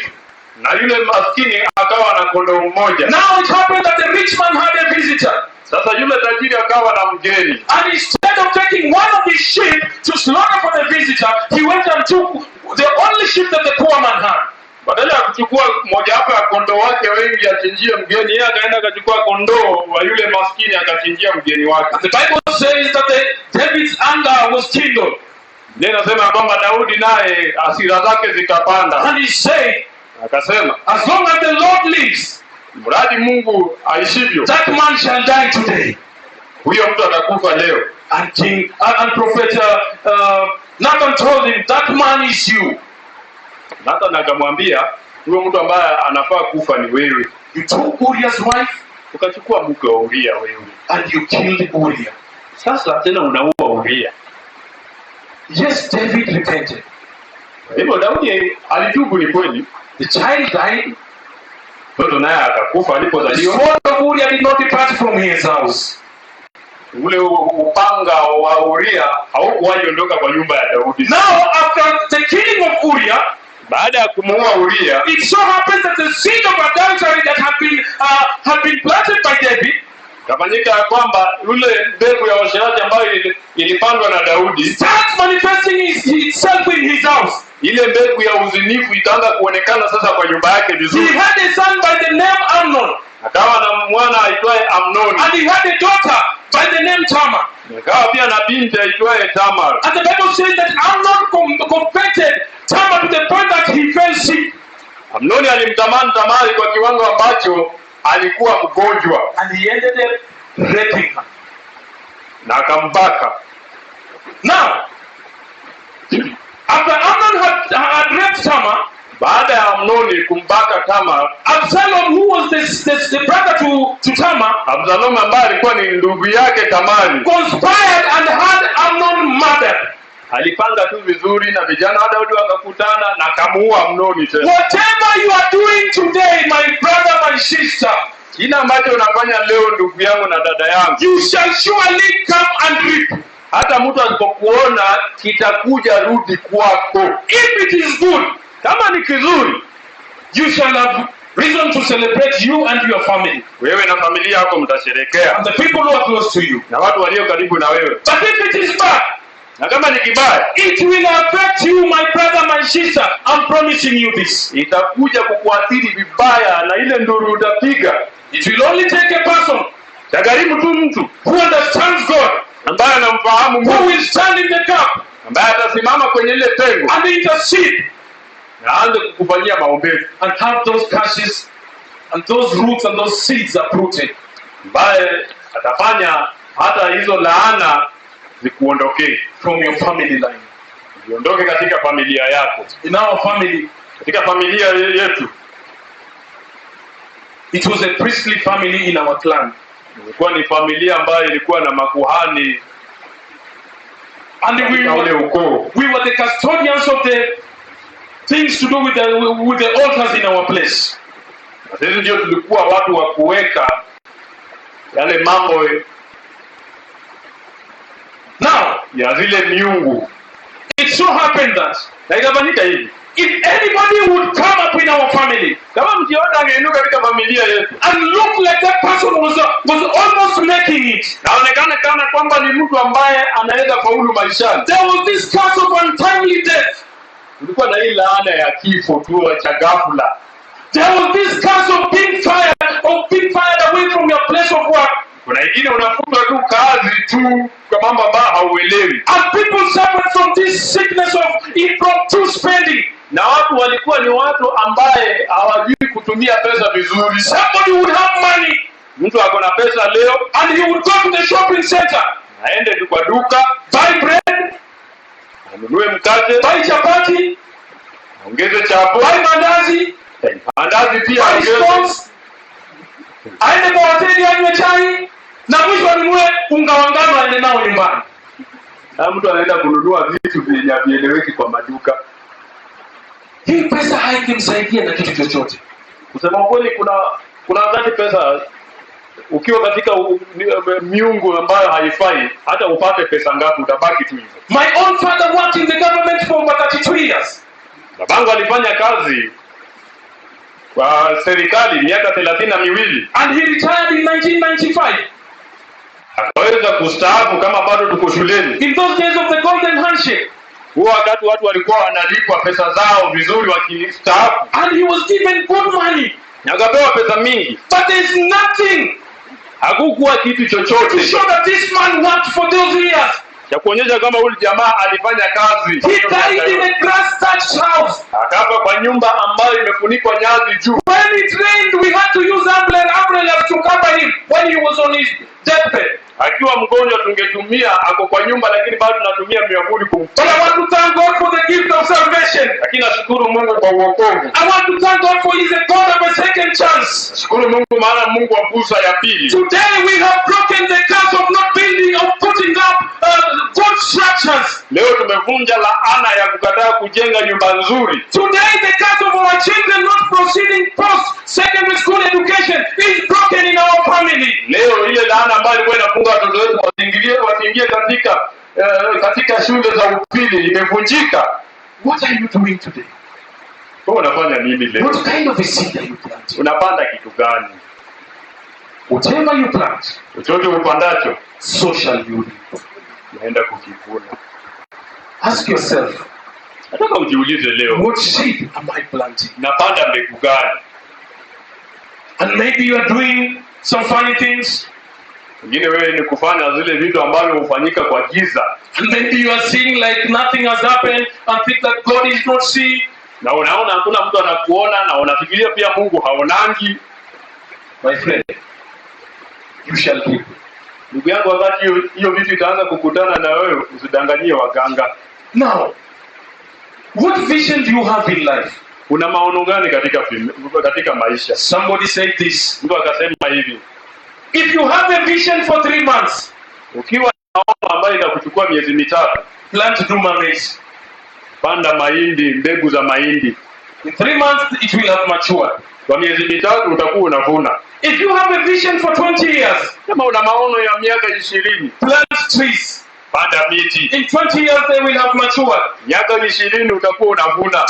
Na yule maskini akawa na kondoo mmoja. Now it happened that the rich man had a visitor. Sasa yule tajiri akawa na mgeni. And instead of taking one of his sheep to slaughter for the visitor, he went and took the only sheep that the poor man had. Badala ya kuchukua mojawapo ya kondoo wake wengi achinjie mgeni, yeye akaenda akachukua kondoo wa yule maskini akachinjia mgeni wake. The Bible says that David's anger was kindled. Ndiye nasema kwamba Daudi naye hasira zake zikapanda. And he said, Akasema, as long as the Lord lives, mradi Mungu aishivyo, that man shall die today. huyo mtu atakufa leo. And prophet Nathan told him, that man is you. Nathan akamwambia, huyo mtu ambaye anafaa kufa ni wewe. You took Uriah's wife Ukachukua mke wa Uria wewe. and you killed Uriah. Sasa tena unaua Uria. Yes, David repented. Hivyo Daudi alitubu, ni kweli. The child died. Mtoto naye akakufa The alipozaliwa. sword of Uriah did not depart from his house. Ule upanga wa Uria haukuwahi ondoka kwa nyumba ya Daudi. Now, after the killing of Uriah, Baada ya kumuua Uria, it so happens that the seed of adultery that had been planted by David kafanyika ya kwamba yule mbegu ya uasherati ambayo ilipandwa na Daudi starts manifesting itself in his house. ile mbegu ya uzinifu ikaanza kuonekana sasa kwa nyumba yake He vizuri. had a son by the name Amnon, Akawa na mwana aitwaye Amnoni, and he had a daughter by the name Tamar. akawa pia na binti aitwaye Tamar. And the Bible says that Amnon coveted Tamar to the point that he fell sick. Amnoni alimtamani Tamari kwa kiwango ambacho alikuwa mgonjwa And he ended up raping her. na akambaka. Now, after Amnon had raped Tamar, Baada ya Amnoni kumbaka Tamar, Absalom, who was the brother to Tamar, Absalom ambaye alikuwa ni ndugu yake Tamari, conspired and had Amnon murdered. alipanga tu vizuri na vijana wa Daudi wakakutana na kamuua Amnoni tena. Whatever you are doing today, my brother, my sister, Kila ambacho unafanya leo ndugu yangu na dada yangu, you shall surely come and reap. hata mtu asipokuona kitakuja rudi kwako. If it is good, Kama ni kizuri, you shall have reason to celebrate, you and your family, wewe na familia yako mtasherekea, and the people who are close to you. na watu walio karibu na wewe. But if it is bad, Na kama ni kibaya, it will affect you, my brother, my sister. I'm promising you this. itakuja kukuathiri vibaya, na ile nduru utapiga It will only take a person tagharimu tu mtu who understands God, ambaye anamfahamu who Mungu, will stand in the gap ambaye atasimama kwenye ile pengo and intercede na aanze kukufanyia maombezi, and have those curses and those roots and those seeds uprooted. ambaye atafanya hata hizo laana zikuondokee From your family line. ziondoke katika familia yako. In our family, Katika familia yetu it was a priestly family in our clan. ilikuwa ni familia ambayo ilikuwa na makuhani And katika ule ukoo. we were the custodians of the things to do with the altars in our place. Na sisi ndio tulikuwa watu wa kuweka yale mambo Now, ya zile miungu. it so happened that Na ikafanyika hivi, if anybody would come up in our family kama mtu yote angeinuka katika familia yetu and look like that person was almost making it, naonekana kana kwamba ni mtu ambaye anaweza faulu maishani, there was this curse of untimely death. kulikuwa na hii laana ya kifo tu cha ghafla. There was this curse of being fired away from your place of work. Kuna wengine unafutwa tu kazi tu kwa mambo ambayo hauelewi. And people suffered from this sickness of impromptu spending. Na watu walikuwa ni watu ambaye hawajui kutumia pesa vizuri. Somebody would have money. Mtu ako na pesa leo and he would go to the shopping center. Aende tu kwa duka, buy bread, anunue mkate, buy chapati, ongeze chapo, buy mandazi, mandazi pia buy scones. Aende kwa hoteli anywe chai na mwisho anunue unga wa ngano aende nao nyumbani. Na mtu anaenda kununua vitu vyenye vieleweki kwa maduka. Hii pesa haingimsaidia na kitu chochote. Kusema kweli kuna wakati pesa ukiwa katika miungu ambayo haifai, hata upate pesa ngapi utabaki tu hivyo. My own father worked in the government for over 32 years. Babangu alifanya kazi kwa serikali miaka 32 and he retired in 1995. Akaweza kustaafu kama bado tuko shuleni. In those days of the golden handshake. Huo wakati watu walikuwa wanalipwa pesa zao vizuri wakistaafu. And he was given good money. Akapewa pesa mingi. But there is nothing. Hakukuwa kitu chochote. To show that this man worked for those years. Ya kuonyesha kama huyu jamaa alifanya kazi. He died in a grass thatched house. Akafa kwa nyumba ambayo imefunikwa nyasi juu. When it rained, we had to use umbrellas to cover him when he was on his deathbed. Akiwa mgonjwa tungetumia ako kwa nyumba, lakini bado tunatumia miavuli kumfunika. But I want to thank God for the gift of salvation. Lakini nashukuru Mungu kwa wokovu. I want to thank God for he is a God of a second chance. Nashukuru Mungu maana Mungu wa fursa ya pili. Today we have broken the curse of not building, of putting up good structures. Leo tumevunja laana ya kukataa kujenga nyumba nzuri. Today the curse of our children not proceeding post secondary school education is broken in our family. Leo ile laana ambayo ilikuwa inafunga watoto wetu wasiingie katika shule za upili imevunjika. What are you doing today? Wewe unafanya nini leo? What kind of a seed are you planting? Unapanda kitu gani? Whatever you plant, chochote upandacho, so shall you reap. Naenda kukivuna. Ask yourself, nataka ujiulize leo, what seed am I planting? Napanda mbegu gani? And maybe you are doing some funny things. Wengine wewe ni kufanya zile vitu ambavyo hufanyika kwa giza. And maybe you are seeing like nothing has happened and think that God is not seeing. Na unaona hakuna mtu anakuona na unafikiria pia Mungu haonangi. My friend, you shall reap. Ndugu yangu, wakati hiyo vitu itaanza kukutana na wewe, usidanganyie waganga. Now, what vision do you have in life? Una maono gani katika maisha? Somebody said this. Mtu akasema hivi, if you have a vision for 3 months, ukiwa na maono ambayo itakuchukua miezi 3, plant duma maize. Panda mahindi, mbegu za mahindi. In 3 months it will have matured. Kwa miezi 3 utakuwa unavuna. If you have a vision for 20 years, kama una maono ya miaka 20, plant trees. Panda miti. In 20 years they will have matured. Miaka 20 utakuwa unavuna.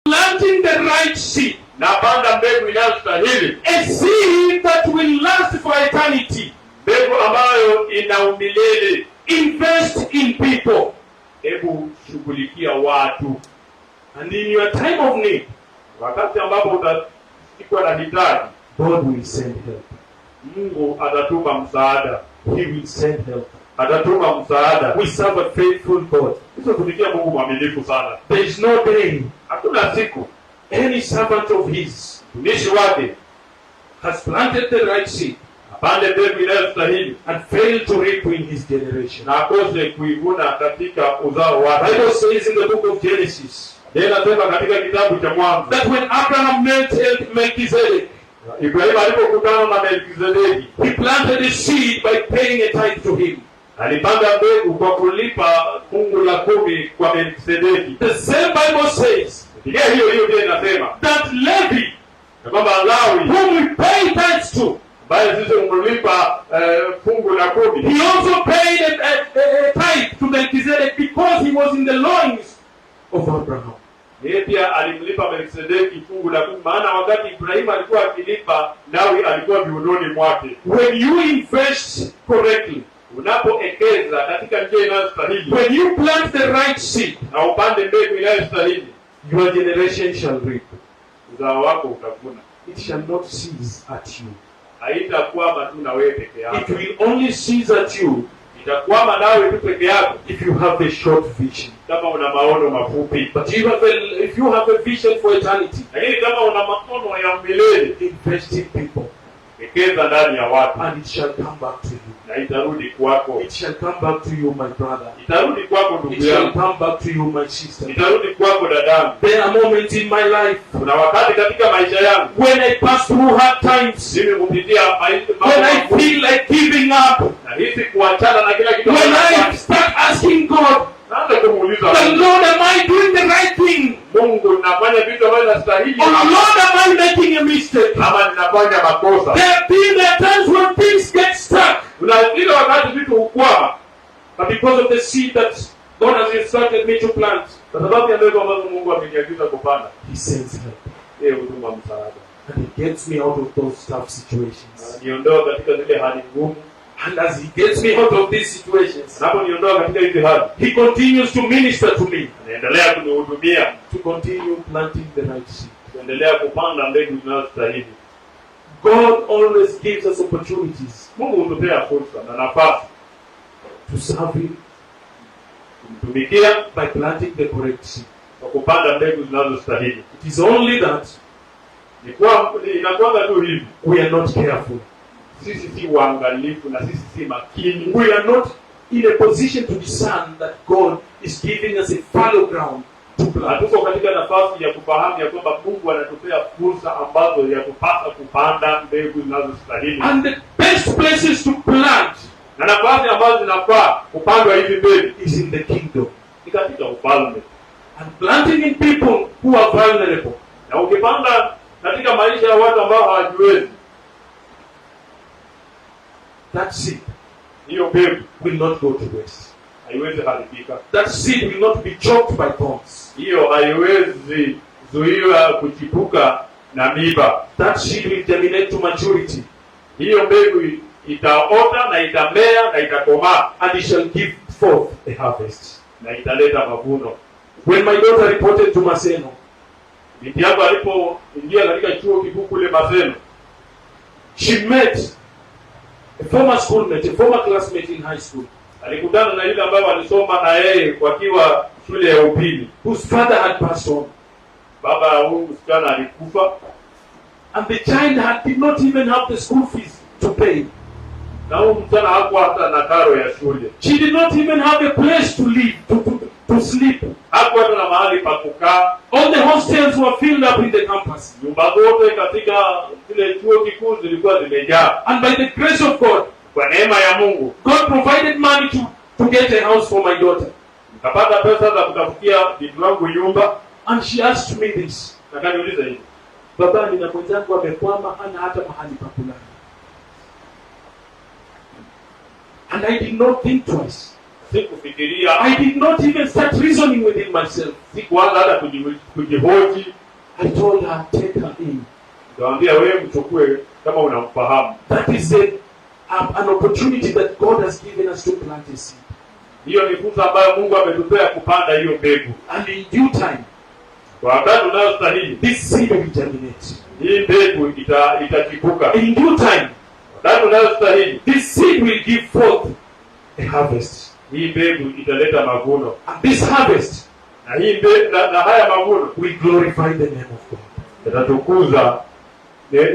Planting the right seed. Napanda mbegu inayostahili. A seed that will last for eternity. Mbegu ambayo ina umilele. Invest in people. Hebu shughulikia watu. And in your time of need, wakati ambapo utakuwa na hitaji, God will send help. Mungu atatuma msaada. He will send help. Atatuma msaada. We serve a faithful God. Tunakutumikia Mungu mwaminifu sana. There is no day, hakuna siku, any servant of his, mtumishi wake, has planted the right seed, apande mbegu inayostahili, and failed to reap in his generation. na akose kuivuna katika uzao wake. Bible says in the book of Genesis, Inasema katika kitabu cha Mwanzo, that when Abraham met Melchizedek, Ibrahimu alipokutana na Melkizedeki, he planted a seed by paying a tithe to him. alipanda mbegu kwa kulipa fungu la 10 kwa Melkizedeki. The same Bible says Biblia hiyo pia inasema that Levi, kwamba Lawi whom we pay tithes to, ambaye sisi humlipa fungu la 10, he also paid a tithe to Melchizedek because he was in the loins of Abraham. yeye pia alimlipa Melkizedeki fungu la 10, maana wakati Ibrahimu alikuwa akilipa, Lawi alikuwa viunoni mwake. When you invest correctly, Unapoekeza katika njia inayostahili, when you plant the right seed, na upande mbegu inayostahili, your generation shall reap. uzao wako utavuna. It shall not cease at you. Haitakwama tu na wewe peke It yako, will only cease at you itakwama nawe tu peke yako if you have a short vision. kama una maono mafupi. But if you have a vision for eternity, Lakini kama una maono ya milele, invest in people, ekeza ndani ya watu, and it shall come back to you. na itarudi kwako. It shall come back to you, my brother. Itarudi kwako ndugu It shall yangu, come back to you, my sister. itarudi kwako dadangu. There are moments in my life Kuna wakati katika maisha yangu when I pass through hard times, mimi kupitia maisha when I feel like giving up, na hizi kuachana na kila kitu, when I start asking God, naanza kumuuliza the Lord, am I doing the right thing? Mungu, ninafanya vitu ambavyo nastahili Or Lord, am I making a mistake? ama ninafanya makosa? There have been times when things get stuck, Kuna ile wakati vitu hukwama but because of the seed that God has instructed me to plant, kwa sababu ya mbegu ambazo Mungu ameniagiza kupanda. He sends help Yeye huduma msaada, and He gets me out of those tough situations. aniondoa katika zile hali ngumu. And as He gets me out of these situations, Anaponiondoa katika hizi hali, He continues to minister to me, anaendelea kunihudumia, to continue planting the right seed. kuendelea kupanda mbegu zinazostahili. God always gives us opportunities Mungu hutupea fursa na nafasi to serve Him kumtumikia by planting the correct seed. kwa kupanda mbegu zinazostahili. It is only that Inakuwa tu hivi, we are not careful. sisi si waangalifu na sisi si makini. We are not in a position to discern that God is giving us a fallow ground to plant. Hatuko katika nafasi ya kufahamu ya kwamba Mungu anatupea fursa ambazo ya kupasa kupanda mbegu zinazostahili, And the best places to plant na nafasi ambazo zinafaa kupandwa hizi mbegu is in the kingdom. ni katika ufalme. And planting in people who are vulnerable, Na ukipanda katika maisha ya watu ambao hawajiwezi, that seed hiyo mbegu will not go to waste. haiwezi haribika. That seed will not be choked by thorns. Hiyo haiwezi zuiwa kuchipuka na miba. That seed will germinate to maturity, Hiyo mbegu itaota na itamea na itakomaa and it shall give forth a harvest. na italeta mavuno. When my daughter reported to Maseno, Binti yangu alipoingia katika chuo kikuu kule Maseno, she met a former schoolmate, a former classmate in high school, alikutana na yule ambaye walisoma na yeye wakiwa shule ya upili. whose father had passed on. Baba ya huyu msichana alikufa, And the child did not even have the school fees to pay. na huyu msichana hakuwa hata na karo ya shule, She did not even have a place to live, to sleep. hakuwa hata na mahali pa kukaa. All the hostels were filled up in the campus. Nyumba zote katika kile chuo kikuu zilikuwa zimejaa. And by the grace of God, Kwa neema ya Mungu God provided money to get a house for my daughter. nikapata pesa za kutafutia binti wangu nyumba. And she asked me this, Na kaniuliza hivi, baba, nina mwenzangu amekwama, hana hata mahali pa kulala. And I did not think twice. sikufikiria, I did not even start reasoning within myself. sikuanza hata kujihoji. I told her, take her in. Nikamwambia wewe mchukue kama unamfahamu. That is an opportunity that God has given us to plant a seed. Hiyo ni fursa ambayo Mungu ametupea kupanda hiyo mbegu. And in due time, Kwa wakati unaostahili, this seed will germinate. hii mbegu itachipuka. In due time, Wakati unaostahili, this seed will give forth a harvest. hii mbegu italeta mavuno. And this harvest Na hii mbegu na haya mavuno will glorify the name of God. yatatukuza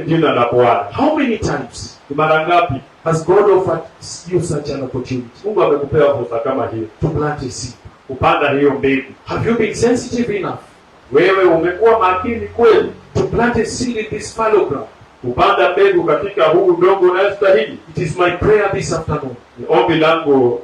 jina la Bwana. How many times Ni mara ngapi has God offered you such an opportunity Mungu amekupea fursa kama hiyo to plant a seed? kupanda hiyo mbegu? Have you been sensitive enough Wewe umekuwa makini kweli to plant a seed in this fallow ground? kupanda mbegu katika huu udongo unayostahili. It is my prayer this afternoon. Ni ombi langu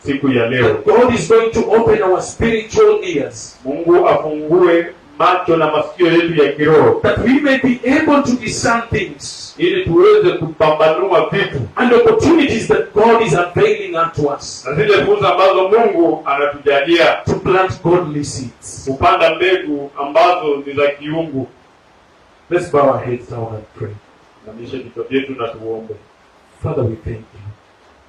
siku ya leo. That God is going to open our spiritual ears. Mungu afungue macho na masikio yetu ya kiroho. That we may be able to discern things. Ili tuweze kupambanua vitu. And opportunities that God is unveiling unto us. Na zile fursa ambazo Mungu anatujalia. To plant godly seeds. Kupanda mbegu ambazo ni za kiungu. Let's bow our heads down and pray. Namisha vichwa vyetu na tuombe. Father, we thank you.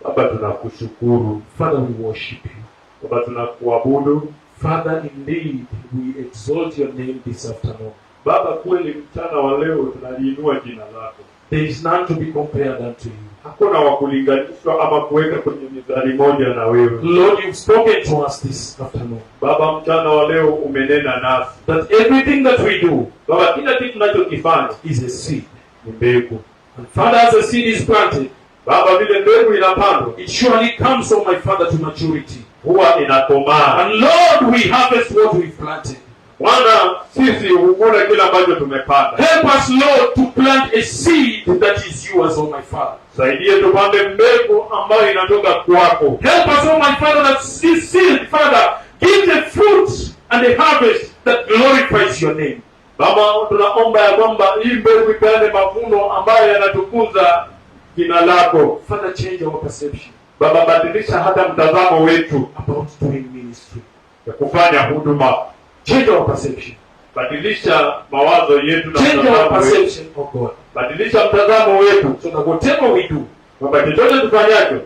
Baba, tunakushukuru. Father, we worship you. Baba, tunakuabudu. Father, indeed, we exalt your name this afternoon. Baba, kweli mchana wa leo tunaliinua jina lako. There is none to be compared unto you. Hakuna wa kulinganishwa ama kuweka kwenye mizani moja na wewe. Lord, you've spoken to us this afternoon. Baba, mchana wa leo umenena nasi. That everything that we do, Baba, kila kitu tunachokifanya is a seed. Ni mbegu. And Father, as a seed is planted, Baba, vile mbegu inapandwa, it surely comes, oh my Father, to maturity. Huwa inakomaa. And Lord, we harvest what we've planted. Bwana, sisi huvuna kile ambacho tumepanda. Help us, Lord, to plant a seed that is yours, oh my Father. Saidie tupande mbegu ambayo inatoka kwako. Help us, oh my Father, that this seed, Father, give the fruit and the harvest that glorifies your name. Baba, tunaomba ya kwamba hii mbegu ipeane mavuno ambayo yanatukuza jina lako. Father, change our perception. Baba, badilisha hata mtazamo wetu about doing ministry. Ya kufanya huduma. Change our perception. Badilisha mawazo yetu na change our perception of God. Badilisha mtazamo wetu. So that whatever we do, Baba, chochote tufanyacho,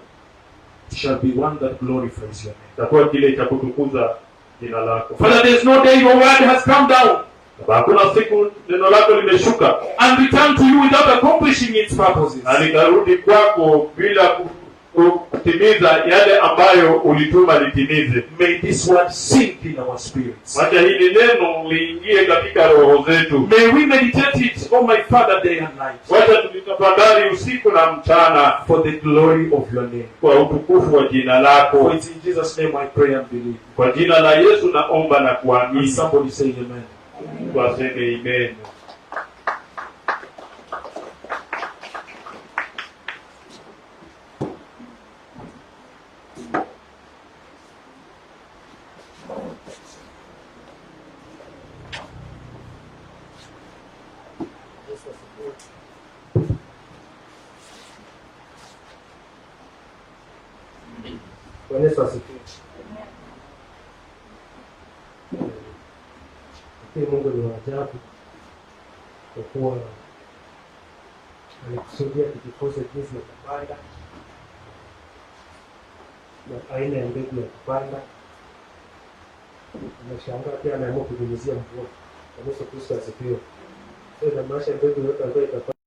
shall be one that glorifies your name. Takuwa kile cha kutukuza jina lako. Father, there is no day your word has come down. Baba, hakuna siku neno lako limeshuka and return to you without accomplishing its purposes. Na likarudi kwako bila kutimiza yale ambayo ulituma litimize. May this word sink in our spirits. Wacha hili neno liingie katika roho zetu. May we meditate it, oh my Father, day and night. Wacha tulitafakari usiku na mchana. For the glory of your name. Kwa utukufu wa jina lako. For it's in Jesus' name I pray and believe. Kwa jina la Yesu naomba na kuamini. Somebody say amen. Waseme amen. Yesu asifiwe. Mungu ni wa ajabu kwa kuwa alikusudia tujifunze jinsi ya kupanda na aina ya mbegu ya kupanda. Nashangaa pia anaamua kunyunyizia mvua. Yesu Kristo asifiwe. Sasa maisha mbegu yote ambayo itapanda